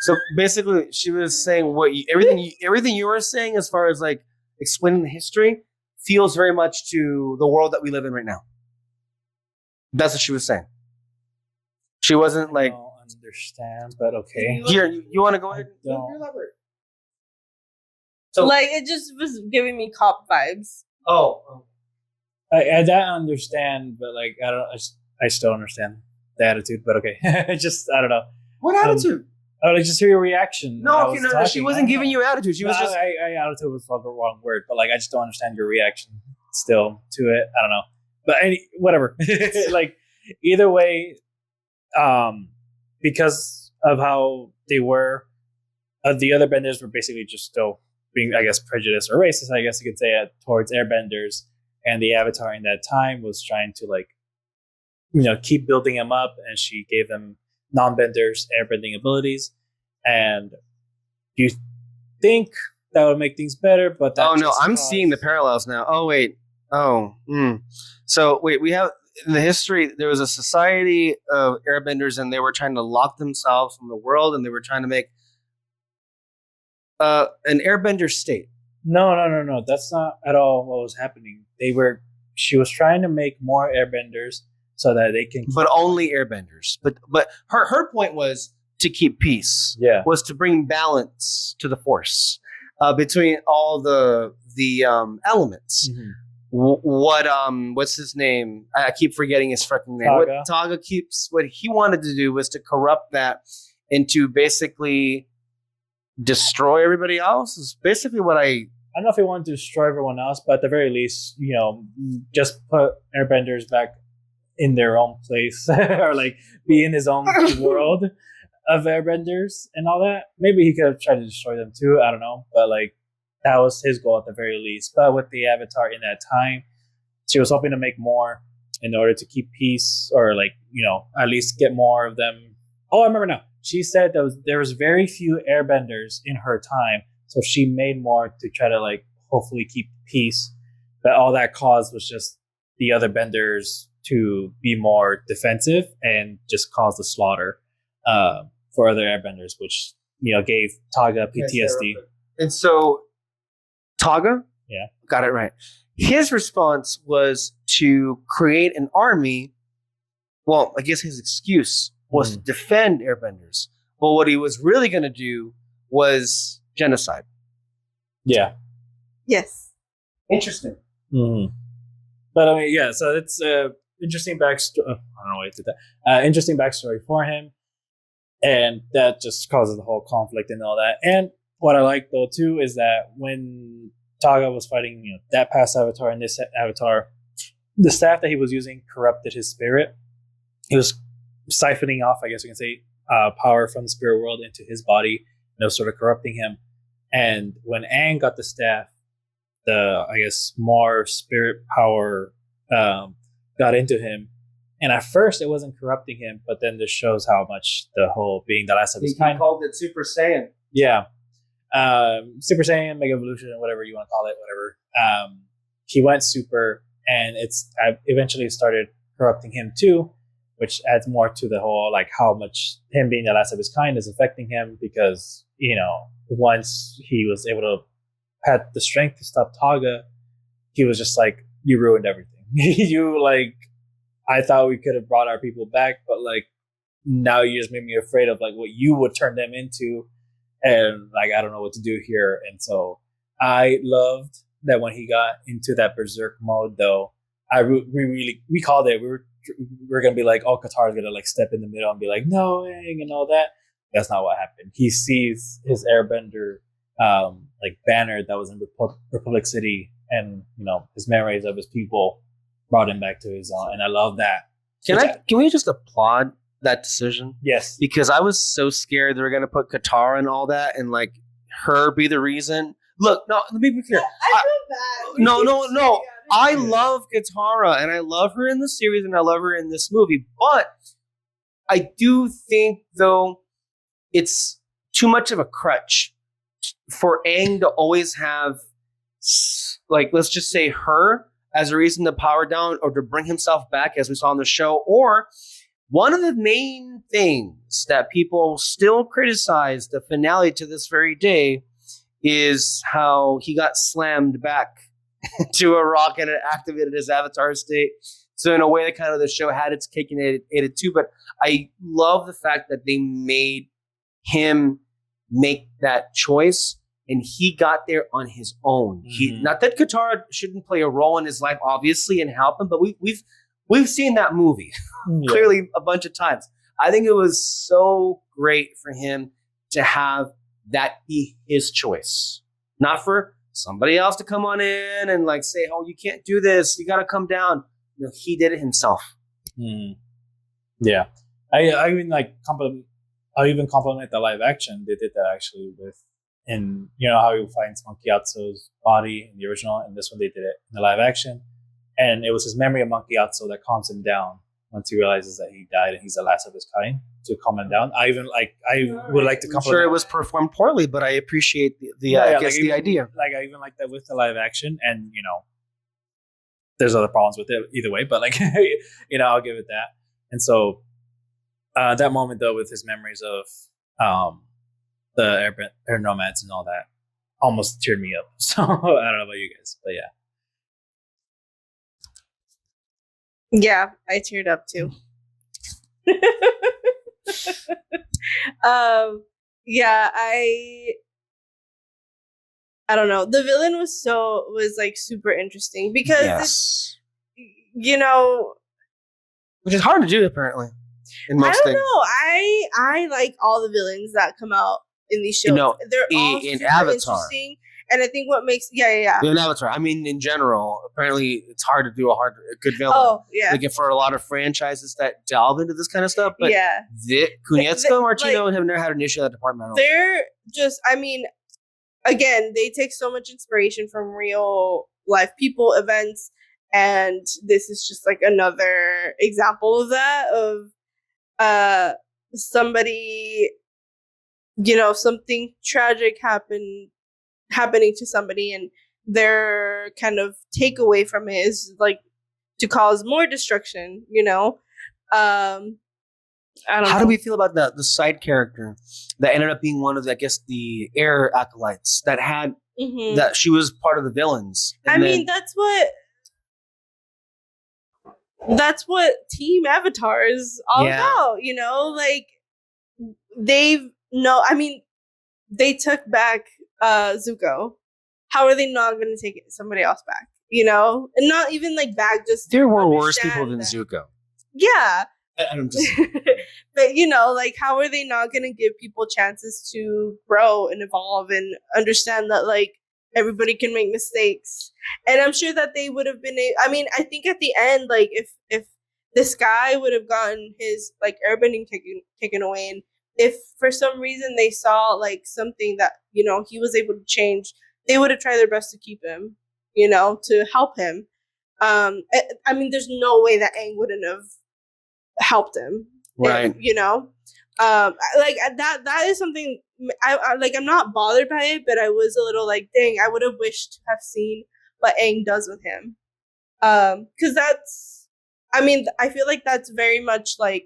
So basically, she was saying everything you were saying as far as like explaining the history feels very much to the world that we live in right now. That's what she was saying. She wasn't like, I don't understand, but okay. Here, you want to go ahead? Don't. Elaborate. So, like, it just was giving me cop vibes. Oh. I understand, but like I still understand the attitude, but okay. I don't know. What attitude? I would just hear your reaction. No, she wasn't giving you attitude. She was just. Attitude was the wrong word, but like I just don't understand your reaction still to it. I don't know, but whatever. Like either way, because of how they were, the other benders were basically just still being, I guess, prejudiced or racist. I guess you could say towards airbenders, and the Avatar in that time was trying to like, keep building them up, and she gave them non-benders airbending abilities. And do you think that would make things better? But I'm seeing the parallels now. Oh wait. So wait, we have in the history there was a society of airbenders, and they were trying to lock themselves from the world, and they were trying to make an airbender state. No. That's not at all what was happening. She was trying to make more airbenders so that they can, but only airbenders. But her point was to keep peace. Yeah, was to bring balance to the force between all the elements. Mm-hmm. What's his name? I keep forgetting his freaking name. What he wanted to do was to corrupt that and to basically destroy everybody else. Is basically what I don't know if he wanted to destroy everyone else, but at the very least, just put airbenders back in their own place or like be in his own world of airbenders and all that. Maybe he could have tried to destroy them too. I don't know, but like that was his goal at the very least. But with the Avatar in that time, she was hoping to make more in order to keep peace, or like at least get more of them. Oh, I remember now. She said there was very few airbenders in her time, so she made more to try to like hopefully keep peace. But all that caused was just the other benders to be more defensive and just cause the slaughter for other airbenders, which gave Taga PTSD. And so Taga, yeah, got it right. His response was to create an army. Well, I guess his excuse was to defend airbenders. But what he was really going to do was genocide. Yeah. Yes. Interesting. Mm-hmm. But I mean, yeah. So it's interesting backstory. I don't know why I did that. Interesting backstory for him, and that just causes the whole conflict and all that. And what I like though too is that when Taga was fighting, that past avatar and this avatar, the staff that he was using corrupted his spirit. He was siphoning off, I guess you can say, power from the spirit world into his body, sort of corrupting him. And when Aang got the staff, I guess more spirit power got into him. And at first it wasn't corrupting him, but then this shows how much the whole being the last of his kind. He called it Super Saiyan. Yeah. Super Saiyan, Mega Evolution, whatever you want to call it, whatever. He went super, and it's eventually started corrupting him too, which adds more to the whole, like, how much him being the last of his kind is affecting him, because, once he was able to had the strength to stop Taga, he was just like, you ruined everything. I thought we could have brought our people back, but like, now you just made me afraid of like what you would turn them into. And like, I don't know what to do here. And so I loved that when he got into that berserk mode, though, we called it. We were gonna be like, oh, Qatar's gonna like step in the middle and be like, no, Aang, and all that. That's not what happened. He sees his airbender like banner that was in Republic City, and his memories of his people brought him back to his own. And I love that. Can we just applaud that decision? Yes, because I was so scared they were gonna put Qatar and all that, and like her be the reason. Look, no, let me be clear. I feel bad. No. I love Katara, and I love her in the series, and I love her in this movie. But I do think, though, it's too much of a crutch for Aang to always have, like, let's just say her as a reason to power down or to bring himself back, as we saw on the show. Or one of the main things that people still criticize the finale to this very day is how he got slammed back to a rock and it activated his avatar state. So in a way, that kind of the show had its cake and ate it too. But I love the fact that they made him make that choice, and he got there on his own. Mm-hmm. Not that Katara shouldn't play a role in his life, obviously, and help him, but we've seen that movie clearly a bunch of times. I think it was so great for him to have that be his choice, not for somebody else to come on in and like say, "Oh, you can't do this. You got to come down." He did it himself. Mm. Yeah, I mean, like, I'll even compliment the live action. They did that actually and how he finds Monkey Atsu's body in the original, and this one they did it in the live action, and it was his memory of Monkey Atsu that calms him down once he realizes that he died and he's the last of his kind, to calm him down. I would like to compliment. I'm sure it was performed poorly, but I appreciate the idea. Like, I even like that with the live action, and there's other problems with it either way, but like I'll give it that. And so that moment though, with his memories of the air nomads and all that, almost teared me up. So I don't know about you guys, but yeah. Yeah, I teared up too. Yeah, I don't know. The villain was like super interesting because which is hard to do apparently. In most I don't know. I like all the villains that come out in these shows. They're all in super Avatar. interesting, And I think what makes yeah. In Avatar, I mean, in general, apparently it's hard to do a good villain. Oh yeah, Like for a lot of franchises that delve into this kind of stuff, but yeah. Konietzko, Martino have never had an issue in that department. They're just, I mean, again, they take so much inspiration from real life people, events, and this is just like another example of that. Of somebody, you know, something tragic happening to somebody, and their kind of takeaway from it is like to cause more destruction, you know. I don't know. How do we feel about the side character that ended up being one of, I guess, the air acolytes that had that she was part of the villains? I mean, that's what Team Avatar is all about, you know. Like they took back Zuko. How are they not going to take somebody else back? You know, and not even like back. Just there were worse people than Zuko. Yeah, I'm just. But you know, like, how are they not going to give people chances to grow and evolve and understand that like everybody can make mistakes? And I'm sure that they would have been. I mean, I think at the end, like if this guy would have gotten his like airbending taken away, and if for some reason they saw like something that, you know, he was able to change, they would have tried their best to keep him, you know, to help him. I mean, there's no way that Aang wouldn't have helped him, right? You know, like that is something I like. I'm not bothered by it, but I was a little like, dang, I would have wished to have seen what Aang does with him, because that's, I mean, I feel like that's very much like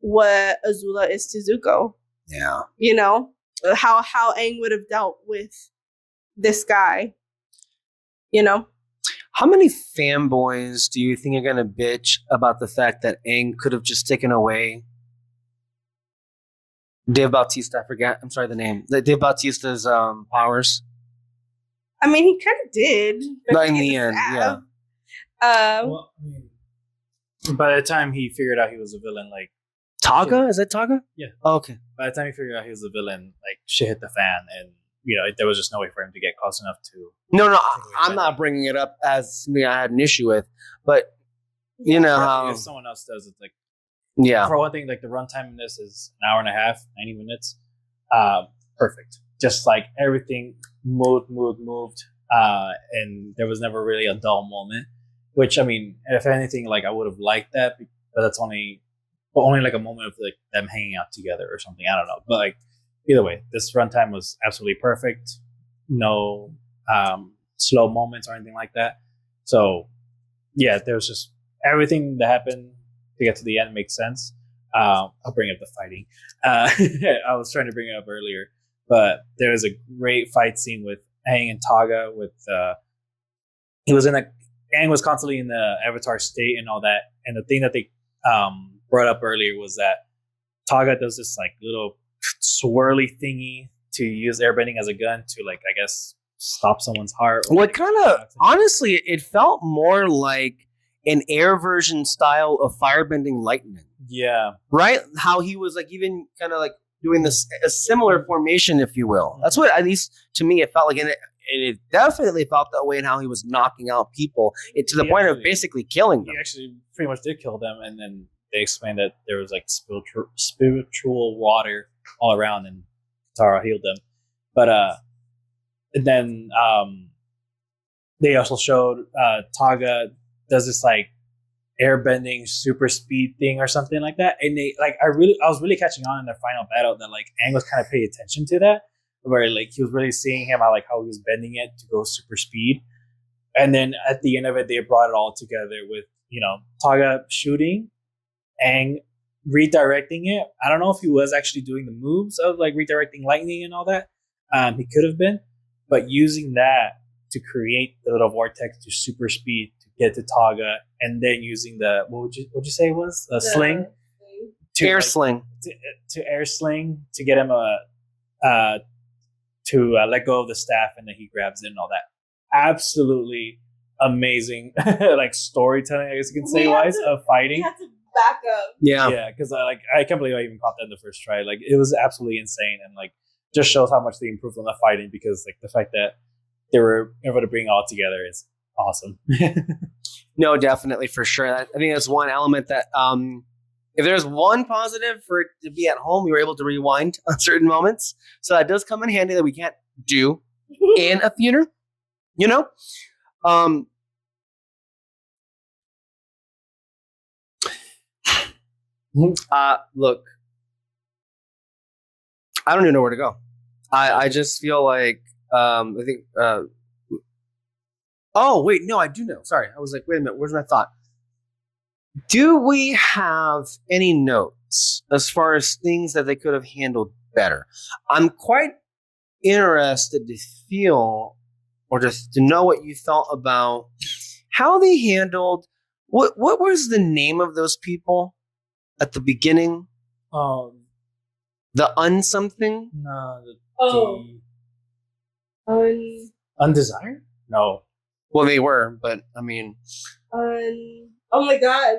what Azula is to Zuko. Yeah. You know, how Aang would have dealt with this guy, you know? How many fanboys do you think are going to bitch about the fact that Aang could have just taken away Dave Bautista? I'm sorry, the name. Dave Bautista's powers. I mean, he kind of did. But in the end, yeah. Well, I mean, by the time he figured out he was a villain, like Taga? Is that Taga? Yeah. Oh, okay. By the time he figured out he was a villain, like shit hit the fan, and you know there was just no way for him to get close enough to. No, I'm not bringing it up as something I had an issue with, but you know how if someone else does, it's like, yeah. For one thing, like the runtime in this is an hour and a half, 90 minutes, perfect. Just like everything moved, and there was never really a dull moment. Which, I mean, if anything, like I would have liked that, but that's only like a moment of like them hanging out together or something. I don't know, but like either way, this runtime was absolutely perfect. No slow moments or anything like that. So yeah, there was just everything that happened to get to the end makes sense. I'll bring up the fighting. I was trying to bring it up earlier, but there was a great fight scene with Aang and Taga. With Aang was constantly in the Avatar state and all that. And the thing that they brought up earlier was that Taga does this like little swirly thingy to use airbending as a gun to, like, I guess stop someone's heart. What kind of, honestly, it felt more like an air version style of firebending lightning. Yeah. Right? How he was like even kind of like doing this, a similar formation, if you will. That's what, at least to me, it felt like. And it definitely felt that way in how he was knocking out people to the point of basically killing them. He actually pretty much did kill them. And then they explained that there was like spiritual water all around, and Katara healed them. But and then they also showed Taga does this like airbending super speed thing or something like that. And they like I was really catching on in their final battle that like Aang was kind of paying attention to that, where like he was really seeing him how he was bending it to go super speed. And then at the end of it, they brought it all together with, you know, Taga shooting, Aang redirecting it. I don't know if he was actually doing the moves of like redirecting lightning and all that. He could have been, but using that to create the little vortex to super speed to get to Taga, and then using the what'd you say it was a sling to air sling to air sling to get him to let go of the staff, and then he grabs it and all that. Absolutely amazing, like storytelling, I guess you can say, wise of fighting. We had to back up. Yeah, because I can't believe I even caught that in the first try. Like it was absolutely insane, and like just shows how much they improved on the fighting, because like the fact that they were able to bring it all together is awesome. No, definitely, for sure. I think that's one element that, if there's one positive for it to be at home, we were able to rewind on certain moments. So that does come in handy that we can't do in a theater, you know? Look, I don't even know where to go. I just feel like, I think, oh, wait, no, I do know. Sorry. I was like, wait a minute, where's my thought? Do we have any notes as far as things that they could have handled better? I'm quite interested to feel or just to know what you thought about how they handled what was the name of those people at the beginning? The unsomething? No, Oh. Undesired? No. Well, they were, but I mean, Oh my god.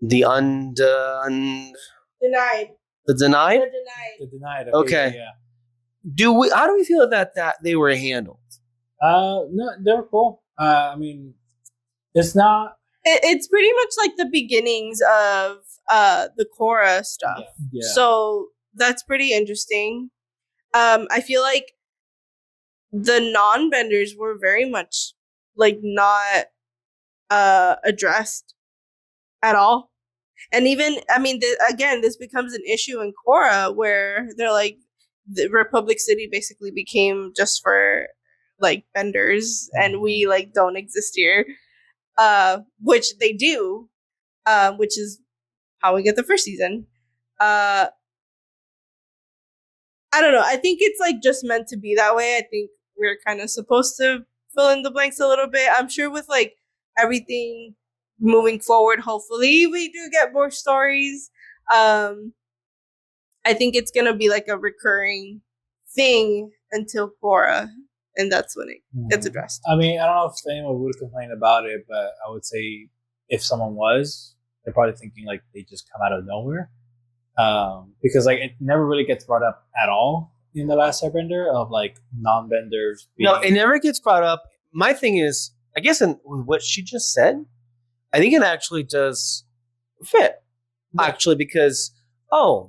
the Denied. the denied. The denied. The denied. Okay. Yeah. How do we feel that they were handled? No, they're cool. I mean, it's not. It's pretty much like the beginnings of the Korra stuff. Yeah. So that's pretty interesting. I feel like the non-benders were very much like not addressed at all. And even, I mean, again, this becomes an issue in Korra where they're like, the Republic City basically became just for like benders, and we like don't exist here, which they do, which is how we get the first season. I don't know. I think it's like just meant to be that way. I think we're kind of supposed to fill in the blanks a little bit. I'm sure with like everything moving forward, hopefully we do get more stories. I think it's gonna be like a recurring thing until Korra, and that's when it gets addressed. I mean, I don't know if anyone would complain about it, but I would say if someone was, they're probably thinking like they just come out of nowhere. Because like it never really gets brought up at all in the Last Airbender of like non-benders. No, it never gets brought up. My thing is, I guess in what she just said, I think it actually does fit. Yeah. Actually, because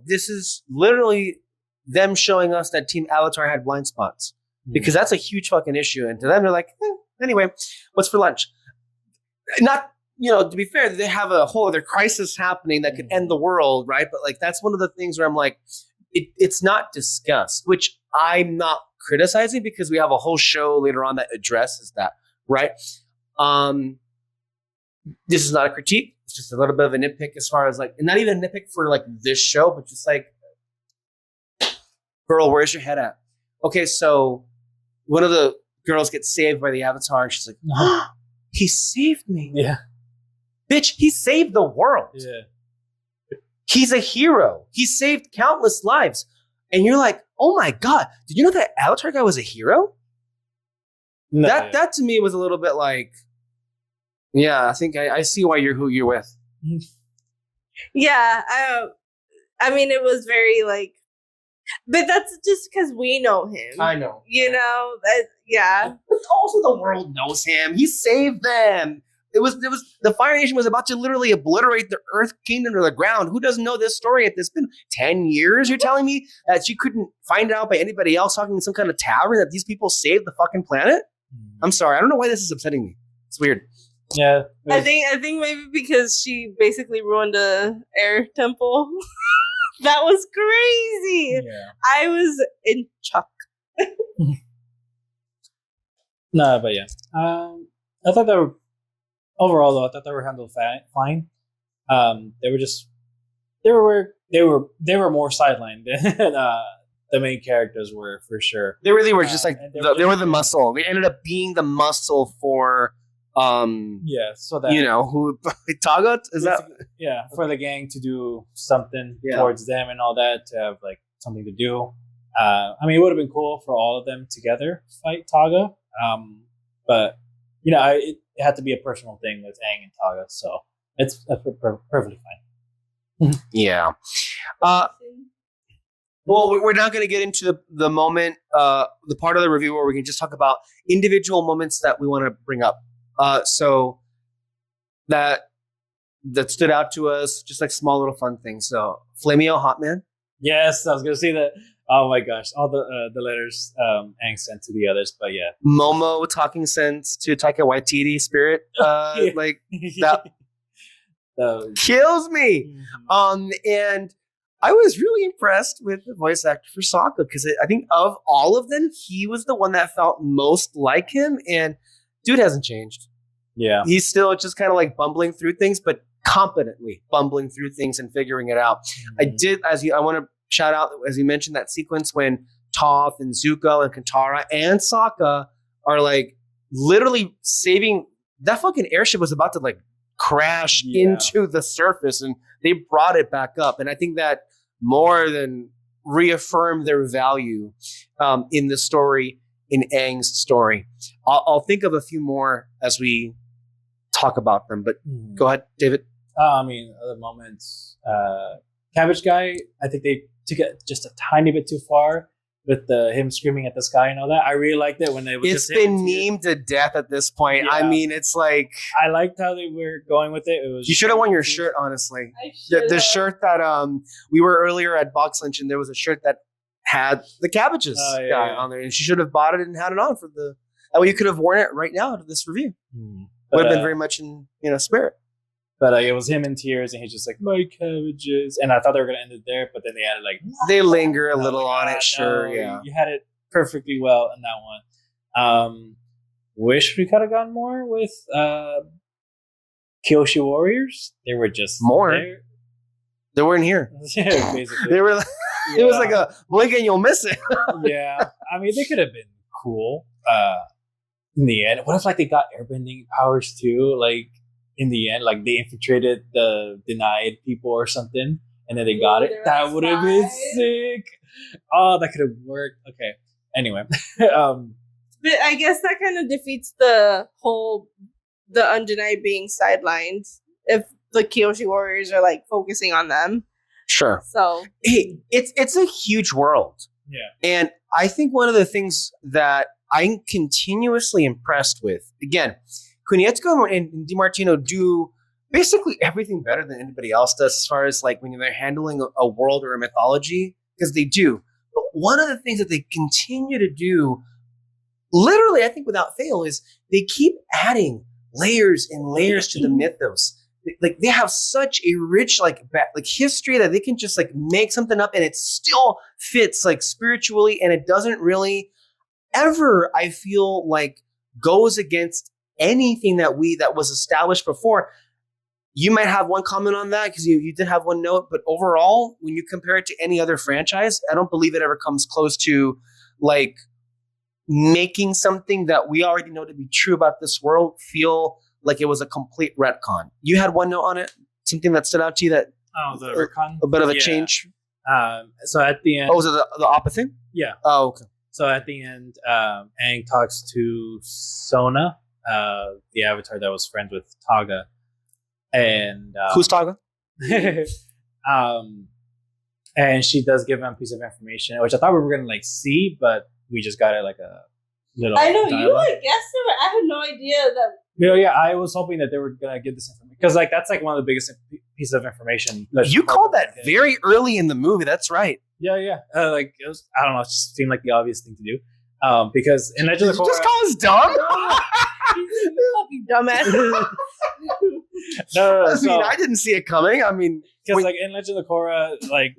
this is literally them showing us that Team Avatar had blind spots. Because that's a huge fucking issue. And to them, they're like, anyway, what's for lunch? Not, to be fair, they have a whole other crisis happening that could end the world, right? But like, that's one of the things where I'm like, it's not discussed, which I'm not criticizing because we have a whole show later on that addresses that, right? This is not a critique. It's just a little bit of a nitpick as far as like, and not even a nitpick for like this show, but just like, girl, where's your head at? Okay, so one of the girls gets saved by the Avatar, and she's like, he saved me. Yeah. Bitch, he saved the world. Yeah. He's a hero. He saved countless lives. And you're like, oh my God, did you know that Avatar guy was a hero? No, that to me was a little bit like, yeah, I think I see why you're who you're with. Yeah, I mean, it was very like, but that's just because we know him. I know. Yeah. But also the world knows him. He saved them. It was the Fire Nation was about to literally obliterate the Earth Kingdom to the ground. Who doesn't know this story? It's been 10 years. You're telling me that you couldn't find out by anybody else talking in some kind of tavern that these people saved the fucking planet? I'm sorry. I don't know why this is upsetting me. It's weird. Yeah. I think maybe because she basically ruined a air temple. That was crazy. Yeah. I was in shock. No, but yeah. I thought they were overall though. I thought they were handled fine. They were more sidelined than the main characters were for sure. They really were just like they were the muscle. They ended up being the muscle for so that who Taga is that for the gang to do something towards them and all that, to have like something to do. I mean, it would have been cool for all of them together fight Taga, but it had to be a personal thing with Aang and Taga, so it's perfectly fine. Yeah. Well, we're not going to get into the moment, the part of the review where we can just talk about individual moments that we want to bring up. So that stood out to us, just like small little fun things. So Flamio Hot Man. Yes, I was gonna say that. Oh my gosh, all the letters Aang sent to the others, but yeah. Momo talking sense to Taika Waititi spirit. Like that kills me. And I was really impressed with the voice actor for Sokka because I think of all of them, he was the one that felt most like him. And dude hasn't changed. Yeah, he's still just kind of like bumbling through things, but competently bumbling through things and figuring it out. I want to shout out, as you mentioned, that sequence when Toph and Zuko and Katara and Sokka are like literally saving that fucking airship was about to like crash into the surface, and they brought it back up. And I think that more than reaffirmed their value in the story, in Aang's story. I'll think of a few more as we talk about them, but go ahead, David. I mean, other moments. Cabbage Guy, I think they took it just a tiny bit too far with him screaming at the sky and all that. I really liked it when they. It's been memed to death at this point. Yeah. I mean, it's like I liked how they were going with it. It was. You should have worn your shirt, honestly. The shirt that we were earlier at Box Lunch, and there was a shirt that had the cabbages guy on there, and she should have bought it and had it on for the. That way, you could have worn it right now to this review. Would have been very much in spirit. But it was him in tears, and he's just like, my cabbages. And I thought they were going to end it there, but then they added like... They linger a little on it, sure, yeah. You had it perfectly well in that one. Wish we could have gone more with Kyoshi Warriors. They were just more. There. They weren't here. Yeah, basically. They were. It was like a blink and you'll miss it. Yeah. I mean, they could have been cool in the end. What if like they got airbending powers too? Like... In the end, like they infiltrated the denied people or something, and then they got it. That would have been sick. Oh, that could have worked. Okay. Anyway, but I guess that kind of defeats the whole undenied being sidelined if the Kyoshi Warriors are like focusing on them. Sure. So hey, it's a huge world. Yeah. And I think one of the things that I'm continuously impressed with, again. Konietzko and DiMartino do basically everything better than anybody else does as far as like when they're handling a world or a mythology, because they do. But one of the things that they continue to do, literally, I think without fail, is they keep adding layers and layers to the mythos. Like they have such a rich like history that they can just like make something up and it still fits like spiritually, and it doesn't really ever, I feel like, goes against anything that was established before. You might have one comment on that because you did have one note, but overall, when you compare it to any other franchise, I don't believe it ever comes close to like making something that we already know to be true about this world feel like it was a complete retcon. You had one note on it, something that stood out to you that the retcon, a bit of a change. So at the end, was it the opposite thing? Yeah. Oh, okay. So at the end, Aang talks to Sona. The avatar that was friends with Taga, and who's Taga? And she does give him a piece of information, which I thought we were gonna like see, but we just got it like a little. I know dialogue. You like guessed it, but I had no idea that. Yeah, I was hoping that they were gonna give this information because like that's like one of the biggest pieces of information. You called that very early in the movie. That's right. Yeah. Like it was, I don't know, it just seemed like the obvious thing to do. Because in Legend of Korra, just call us dumb. Fucking dumbass. No. I mean, I didn't see it coming. I mean, because like in Legend of Korra, like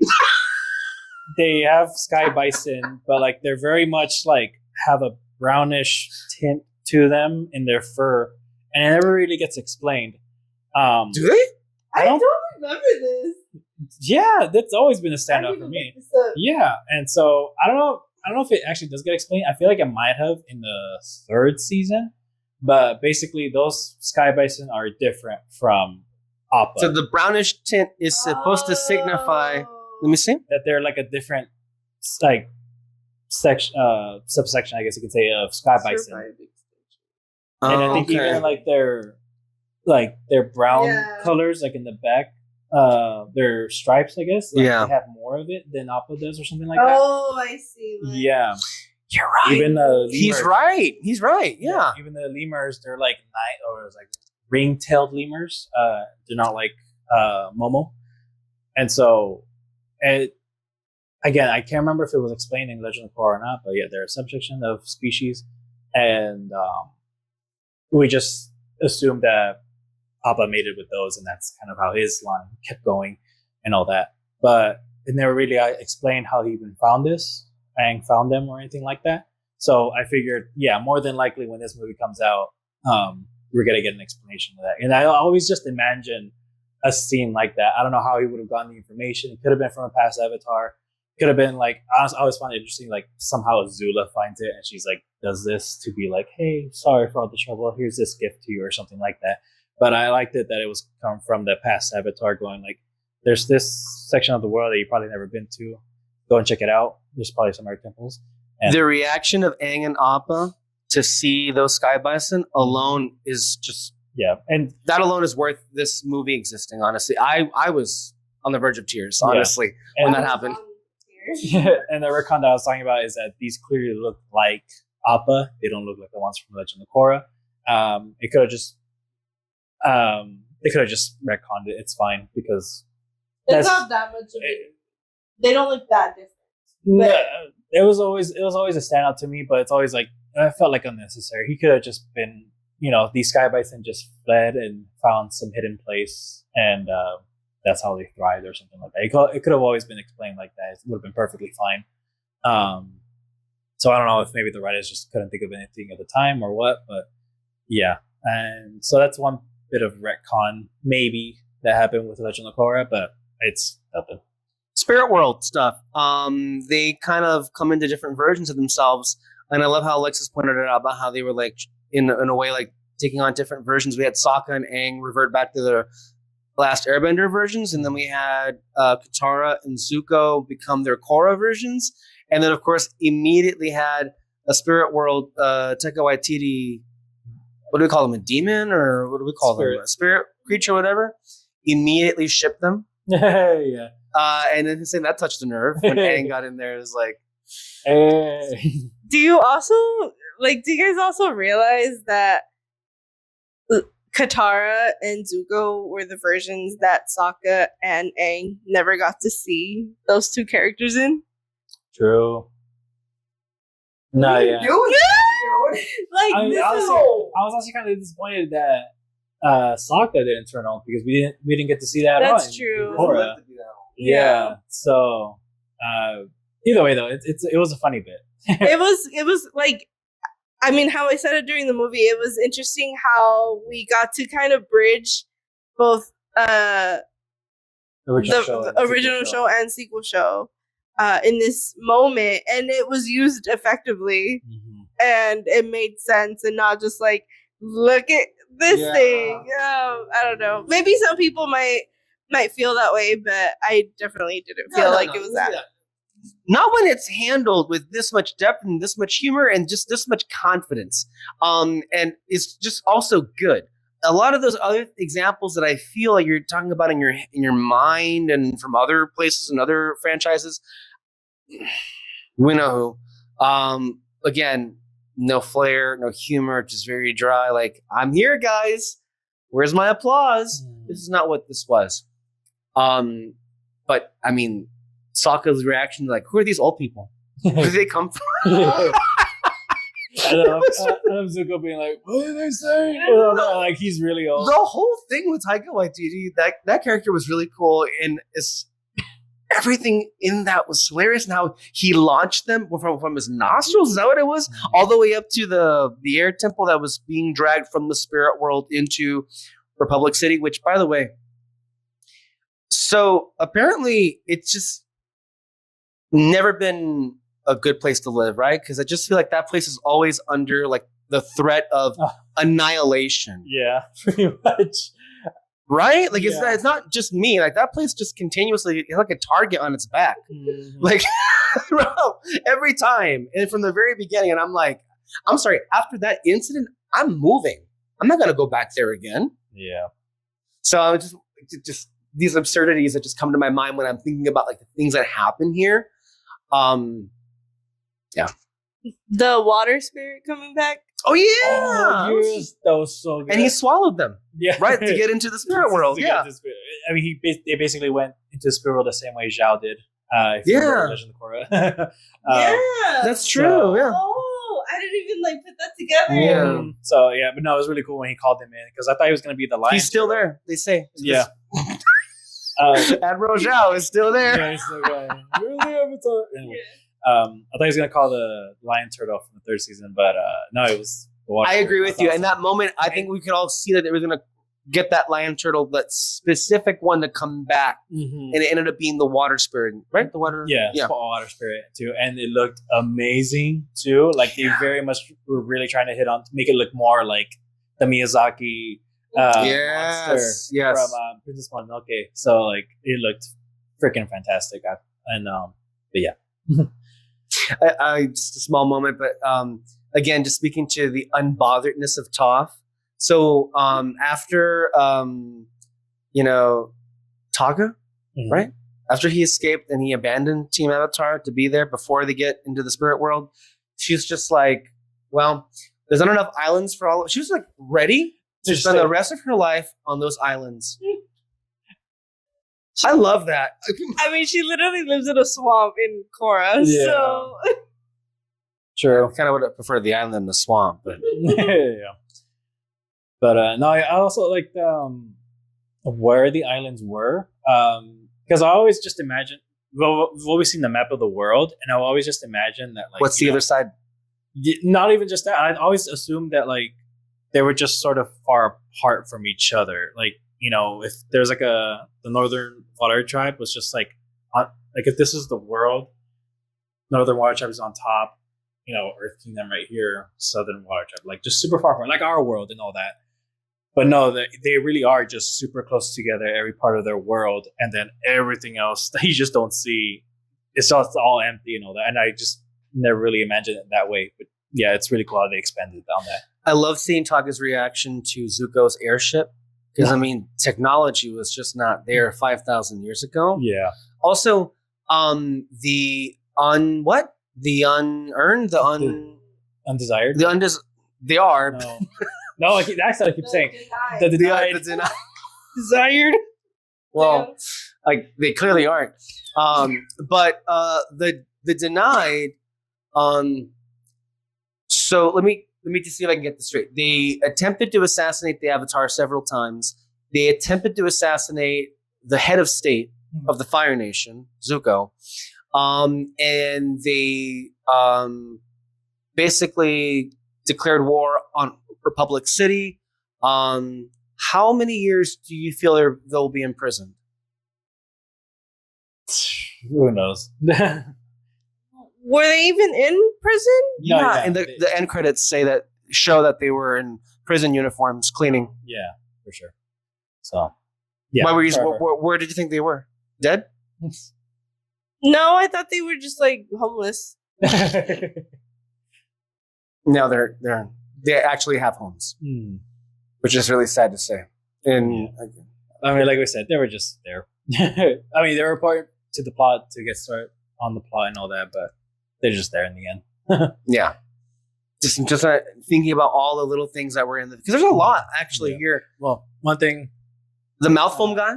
they have sky bison, but like they're very much like have a brownish tint to them in their fur, and it never really gets explained. Do they? I don't remember this. Yeah, that's always been a standout for me. Yeah, and so I don't know if it actually does get explained. I feel like it might have in the third season. But basically, those sky bison are different from Appa. So the brownish tint is supposed to signify. Let me see. That they're like a different, like, subsection, I guess you could say, of sky bison. And I think even like their brown colors, like in the back, their stripes, I guess. Like, Yeah. they have more of it than Appa does, or something like that. Oh, I see. Like, Yeah, You're right. even the He's lemurs- right. He's right. Yeah. even the lemurs, they're like ring-tailed lemurs. They're not like Momo, and so again, I can't remember if it was explained in Legend of Korra or not, but yeah, they're a subsection of species, and we just assumed that Appa mated with those, and that's kind of how his line kept going and all that. But it never really explained how he even found this, Aang found them, or anything like that. So I figured, yeah, more than likely when this movie comes out, we're gonna get an explanation of that. And I always just imagine a scene like that. I don't know how he would have gotten the information. It could have been from a past avatar. Could have been like, I always found it interesting, like somehow Azula finds it and she's like, does this to be like, hey, sorry for all the trouble, here's this gift to you, or something like that. But I liked it that it was come from the past avatar going like, there's this section of the world that you've probably never been to. Go and check it out. There's probably some other temples. And The reaction of Aang and Appa to see those sky bison alone is just, yeah, and that alone is worth this movie existing, honestly. I was on the verge of tears, honestly, when that happened. and the retcon that I was talking about is that these clearly look like Appa. They don't look like the ones from Legend of Korra. It could have just they could have just retconned it. It's fine because It's not that much of it. They don't look that different. no, it was always a standout to me, but it's always like I felt like unnecessary. He could have just been, these sky bison just fled and found some hidden place, and that's how they thrived or something like that. It could have always been explained like that. It would have been perfectly fine. So I don't know if maybe the writers just couldn't think of anything at the time or what, but yeah. And so that's one bit of retcon maybe that happened with Legend of Korra, but it's nothing. Spirit World stuff. They kind of come into different versions of themselves, and I love how Alexis pointed it out about how they were like in a way like taking on different versions. We had Sokka and Aang revert back to the Last Airbender versions, and then we had Katara and Zuko become their Korra versions, and then of course immediately had a Spirit World. Taika Waititi, what do we call them? A demon, or what do we call them? A spirit creature, whatever. Immediately shipped them. Yeah. And then saying that touched the nerve when Aang got in there. It was like, Hey. Do you guys also realize that Katara and Zuko were the versions that Sokka and Aang never got to see those two characters in? True. No, yeah. Like, I was actually kind of disappointed that Sokka didn't turn on because we didn't get to see that. That's at all true. in Korra. Yeah. So either way, though, it was a funny bit. it was like, I mean, how I said it during the movie, it was interesting how we got to kind of bridge both the original show and sequel show in this moment, and it was used effectively, and it made sense, and not just like, look at this thing. I don't know. Maybe some people might feel that way, but I definitely didn't feel like it was that. Not when it's handled with this much depth and this much humor and just this much confidence. And it's just also good. A lot of those other examples that I feel like you're talking about in your mind and from other places and other franchises, we know who. Again, no flair, no humor, just very dry. Like, I'm here, guys. Where's my applause? This is not what this was. But I mean, Sokka's reaction, like, who are these old people? Where do they come from? I love Zuko being like, what did they say? Like, he's really old. The whole thing with Taika Waititi, that character was really cool, and everything in that was hilarious. And how he launched them from his nostrils, is that what it was? All the way up to the air temple that was being dragged from the spirit world into Republic City, which, by the way, so apparently it's just never been a good place to live, right? Because I just feel like that place is always under like the threat of annihilation. Yeah, pretty much. Right? Like it's not just me. Like that place just continuously is like a target on its back. Like every time. And from the very beginning, and I'm like, I'm sorry, after that incident, I'm moving. I'm not gonna go back there again. Yeah. So I was just these absurdities that just come to my mind when I'm thinking about like the things that happen here. The water spirit coming back. Oh yeah, Oh, yes, that was so good. and he swallowed them yeah, right to get into the spirit world. To get Yeah, into spirit- I mean, they basically went into the spirit world the same way Zhao did. If you Yeah. remember Legend of Korra. Yeah, that's true. So- Yeah, Oh, I didn't even like put that together. Yeah. So yeah, but no, it was really cool when he called him in because I thought he was going to be the lion. he's still there. They say. Yeah. Admiral Zhao is still there. Yeah, he's still going. You're the Avatar. Anyway, I thought he was going to call the lion turtle from the third season, but no, it was. The water I agree turtle. with you. In that moment, I think we could all see that they were going to get that lion turtle, that specific one to come back, Mhm. and it ended up being the water spirit, right? The water. Yeah, yeah. water spirit too, and it looked amazing too. Like they very much were really trying to hit on to make it look more like the Miyazaki Yes, monster yes. from Princess Mononoke. So like it looked freaking fantastic. But yeah, I just a small moment, but again, just speaking to the unbotheredness of Toph. So after Taga, Mhm. right? After he escaped and he abandoned Team Avatar to be there before they get into the spirit world, she's just like, well, there's not enough islands for all of. She was like ready to spend the rest of her life on those islands. I love that. I mean, she literally lives in a swamp in Korra, Yeah. so True. I kind of would have preferred the island than the swamp, but Yeah. But no, I also liked where the islands were. Because I always just imagine, well, we've always seen the map of the world, and I always just imagine that, like, what's the other side? not even just that. I always assumed that, like, they were just sort of far apart from each other. Like, if there's like the Northern Water Tribe was just like if this is the world, Northern Water Tribe is on top, Earth Kingdom right here, Southern Water Tribe, like just super far apart, like our world and all that. But no, they really are just super close together, every part of their world, and then everything else that you just don't see, it's all empty and all that. And I just never really imagined it that way. But yeah, it's really cool how they expanded on that. I love seeing Taga's reaction to Zuko's airship because I mean, technology was just not there 5,000 years ago. Yeah. Also, the unearned, Undesired. they are. No, that's what I keep saying. The denied. Desired. Well, like they clearly aren't. But the denied. So let me just see if I can get this straight. They attempted to assassinate the Avatar several times. They attempted to assassinate the head of state of the Fire Nation, Zuko, and they basically declared war on Republic City. How many years do you feel they'll be imprisoned? Who knows? were they even in prison? No, yeah, yeah, and the end credits show that they were in prison uniforms cleaning. Yeah, for sure. So, yeah. Why were you? forever. Where did you think they were? Dead? No, I thought they were just like homeless. No, they actually have homes, Hmm. which is really sad to say. And I mean, like we said, they were just there. I mean, they were part to the plot to get started on the plot and all that, but they're just there in the end. yeah, just thinking about all the little things that were in because there's a lot actually here. Well, one thing, The mouth foam guy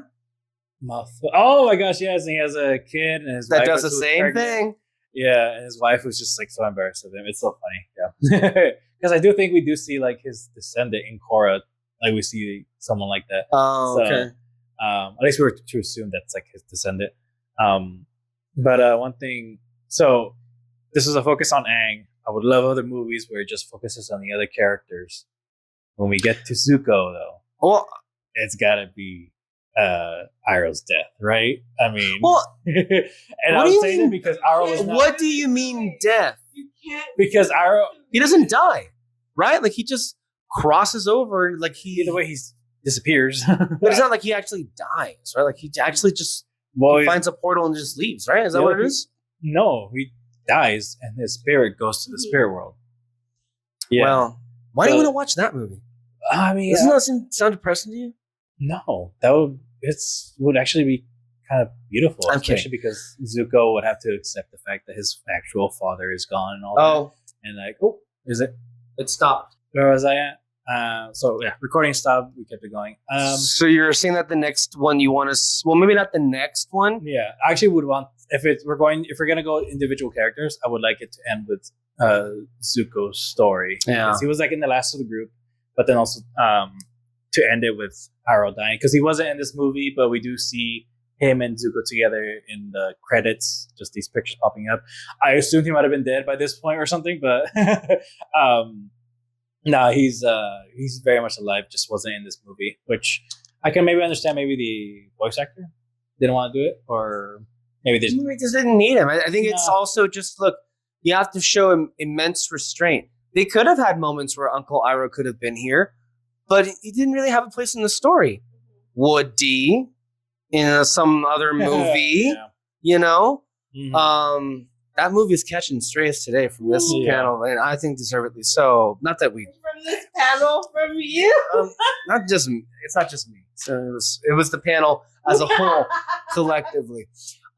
oh my gosh, yes, and he has a kid, and his that wife does the was same pregnant. thing. Yeah, and his wife was just like so embarrassed of him. It's so funny, yeah. Because I do think we do see like his descendant in Korra, like we see someone like that. Oh, So, okay. At least we were to assume that's like his descendant. But one thing, so this is a focus on Aang. I would love other movies where it just focuses on the other characters. When we get to Zuko, though, Well, it's gotta be Iroh's death, right? I mean, well, and what I do was you saying mean? that because Iroh was not, what do you mean death? You can't. because Iroh, He doesn't die, right? Like he just crosses over, like either way, he disappears. But it's not like he actually dies, right? Like he actually just Well, finds a portal and just leaves, right? Is that what it is? no, he dies and his spirit goes to the spirit world. Yeah. Well, why do you So- want to watch that movie? I mean, Doesn't that sound depressing to you? no, that would would actually be kind of beautiful, I'm especially because Zuko would have to accept the fact that his actual father is gone and all that. Oh, And like, oh, is it? it stopped. Where was I at? So yeah, recording stopped. We kept it going. So you're saying that the next one you want to? Well, maybe not the next one. Yeah, I actually would want if we're gonna go individual characters, I would like it to end with Zuko's story. Yeah. Because he was like in the last of the group, but then also to end it with Arrow dying because he wasn't in this movie, but we do see him and Zuko together in the credits. Just these pictures popping up. I assumed he might have been dead by this point or something, but no, he's very much alive. Just wasn't in this movie, which I can maybe understand. Maybe the voice actor didn't want to do it, or maybe they just didn't need him. I think it's No. also just look. You have to show him immense restraint. They could have had moments where Uncle Iroh could have been here, but he didn't really have a place in the story. Woody in some other movie, Yeah. you know. Mhm. That movie is catching strays today from this Yeah. panel, and I think deservedly so. Not that we, From this panel, from you. not just me. It's not just me. So it was the panel as a whole, collectively.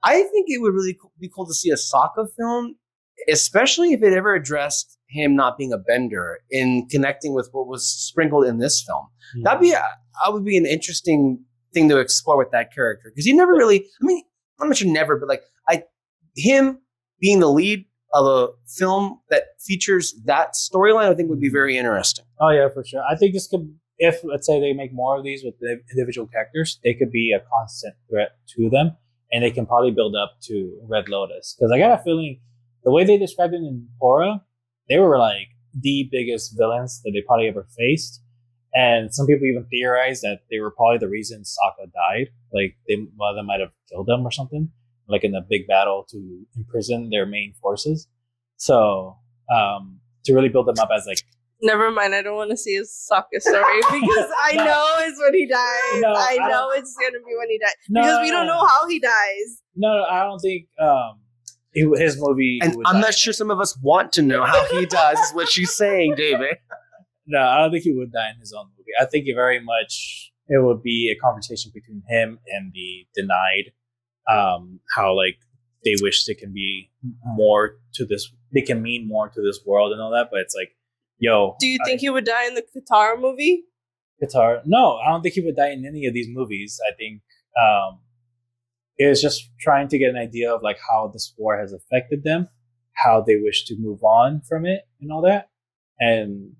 I think it would really be cool to see a Sokka film, especially if it ever addressed him not being a bender in connecting with what was sprinkled in this film. That would be an interesting thing to explore with that character because he never really. I mean, I'm not sure never, but like him being the lead of a film that features that storyline, I think would be very interesting. Oh yeah, for sure. I think this could, if let's say they make more of these with the individual characters, they could be a constant threat to them, and they can probably build up to Red Lotus. Because I got a feeling the way they described it in Korra, they were like the biggest villains that they probably ever faced, and some people even theorize that they were probably the reason Sokka died. Like one of them might have killed them or something, like in a big battle to imprison their main forces. So to really build them up as like. Never mind. I don't want to see his Sokka story because I No. know it's when he dies. No, I I know it's gonna be when he dies No, because we don't know how he dies. No, I don't think his movie. And would I'm die. not sure some of us want to know how he does, is what she's saying, David. No, I don't think he would die in his own movie. I think it would be a conversation between him and the Denied. How like they wish they can be more to this, they can mean more to this world and all that, but it's like, yo. Do you think he would die in the Katara movie? Qatar? No, I don't think he would die in any of these movies. I think it was just trying to get an idea of like how this war has affected them, how they wish to move on from it, and all that, and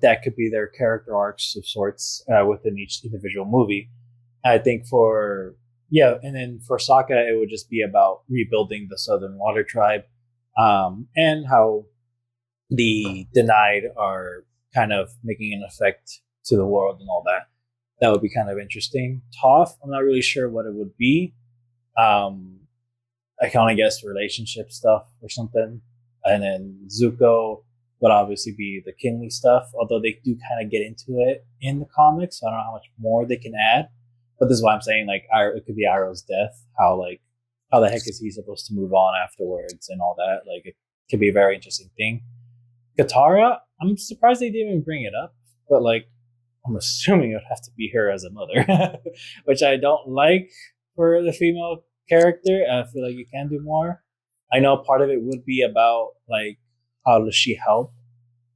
that could be their character arcs of sorts within each individual movie. I think and then for Sokka, it would just be about rebuilding the Southern Water Tribe, and how the Denied are kind of making an effect to the world and all that. That would be kind of interesting. Toph, I'm not really sure what it would be. I kind of guess relationship stuff or something. And then Zuko would obviously be the kingly stuff, although they do kind of get into it in the comics. So I don't know how much more they can add. But this is why I'm saying like it could be Iroh's death. How the heck is he supposed to move on afterwards and all that? Like it could be a very interesting thing. Katara, I'm surprised they didn't even bring it up, but like I'm assuming it would have to be her as a mother, which I don't like for the female character. I feel like you can do more. I know part of it would be about like how does she help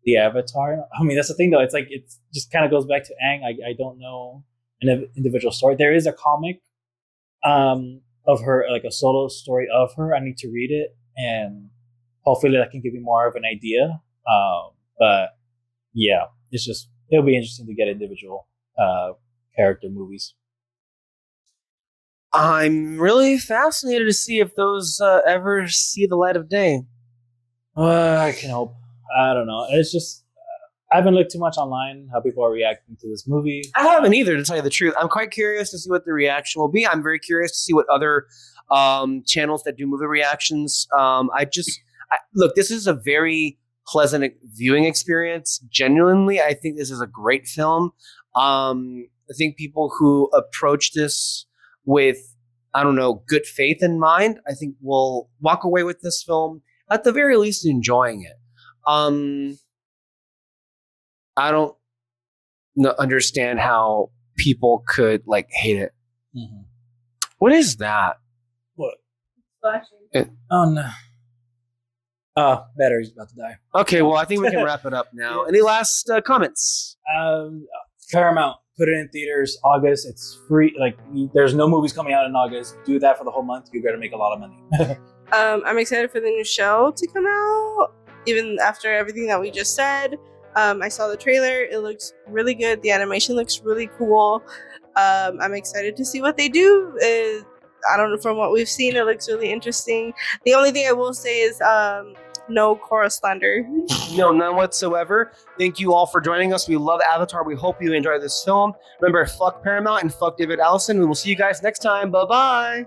the Avatar. I mean, that's the thing though. It's like it just kind of goes back to Aang. I don't know an individual story. There is a comic of her, like a solo story of her. I need to read it, and hopefully that can give you more of an idea. But yeah, it'll be interesting to get individual character movies. I'm really fascinated to see if those ever see the light of day. I can hope. I don't know. It's just I haven't looked too much online how people are reacting to this movie. I haven't either, to tell you the truth. I'm quite curious to see what the reaction will be. I'm very curious to see what other channels that do movie reactions. Look, this is a very pleasant viewing experience. Genuinely, I think this is a great film. I think people who approach this with, I don't know, good faith in mind, I think will walk away with this film at the very least enjoying it. I don't understand how people could like hate it. Mm-hmm. What is that? What? Flashing. Oh no. Battery's about to die. Okay, well, I think we can wrap it up now. Yeah. Any last comments? Paramount, put it in theaters August. It's free. Like, there's no movies coming out in August. Do that for the whole month. You're gonna make a lot of money. I'm excited for the new show to come out, even after everything that we just said. I saw the trailer. It looks really good. The animation looks really cool. I'm excited to see what they do. I don't know, from what we've seen, it looks really interesting. The only thing I will say is no Korra slander. No, none whatsoever. Thank you all for joining us. We love Avatar. We hope you enjoy this film. Remember, fuck Paramount and fuck David Allison. We will see you guys next time. Bye-bye.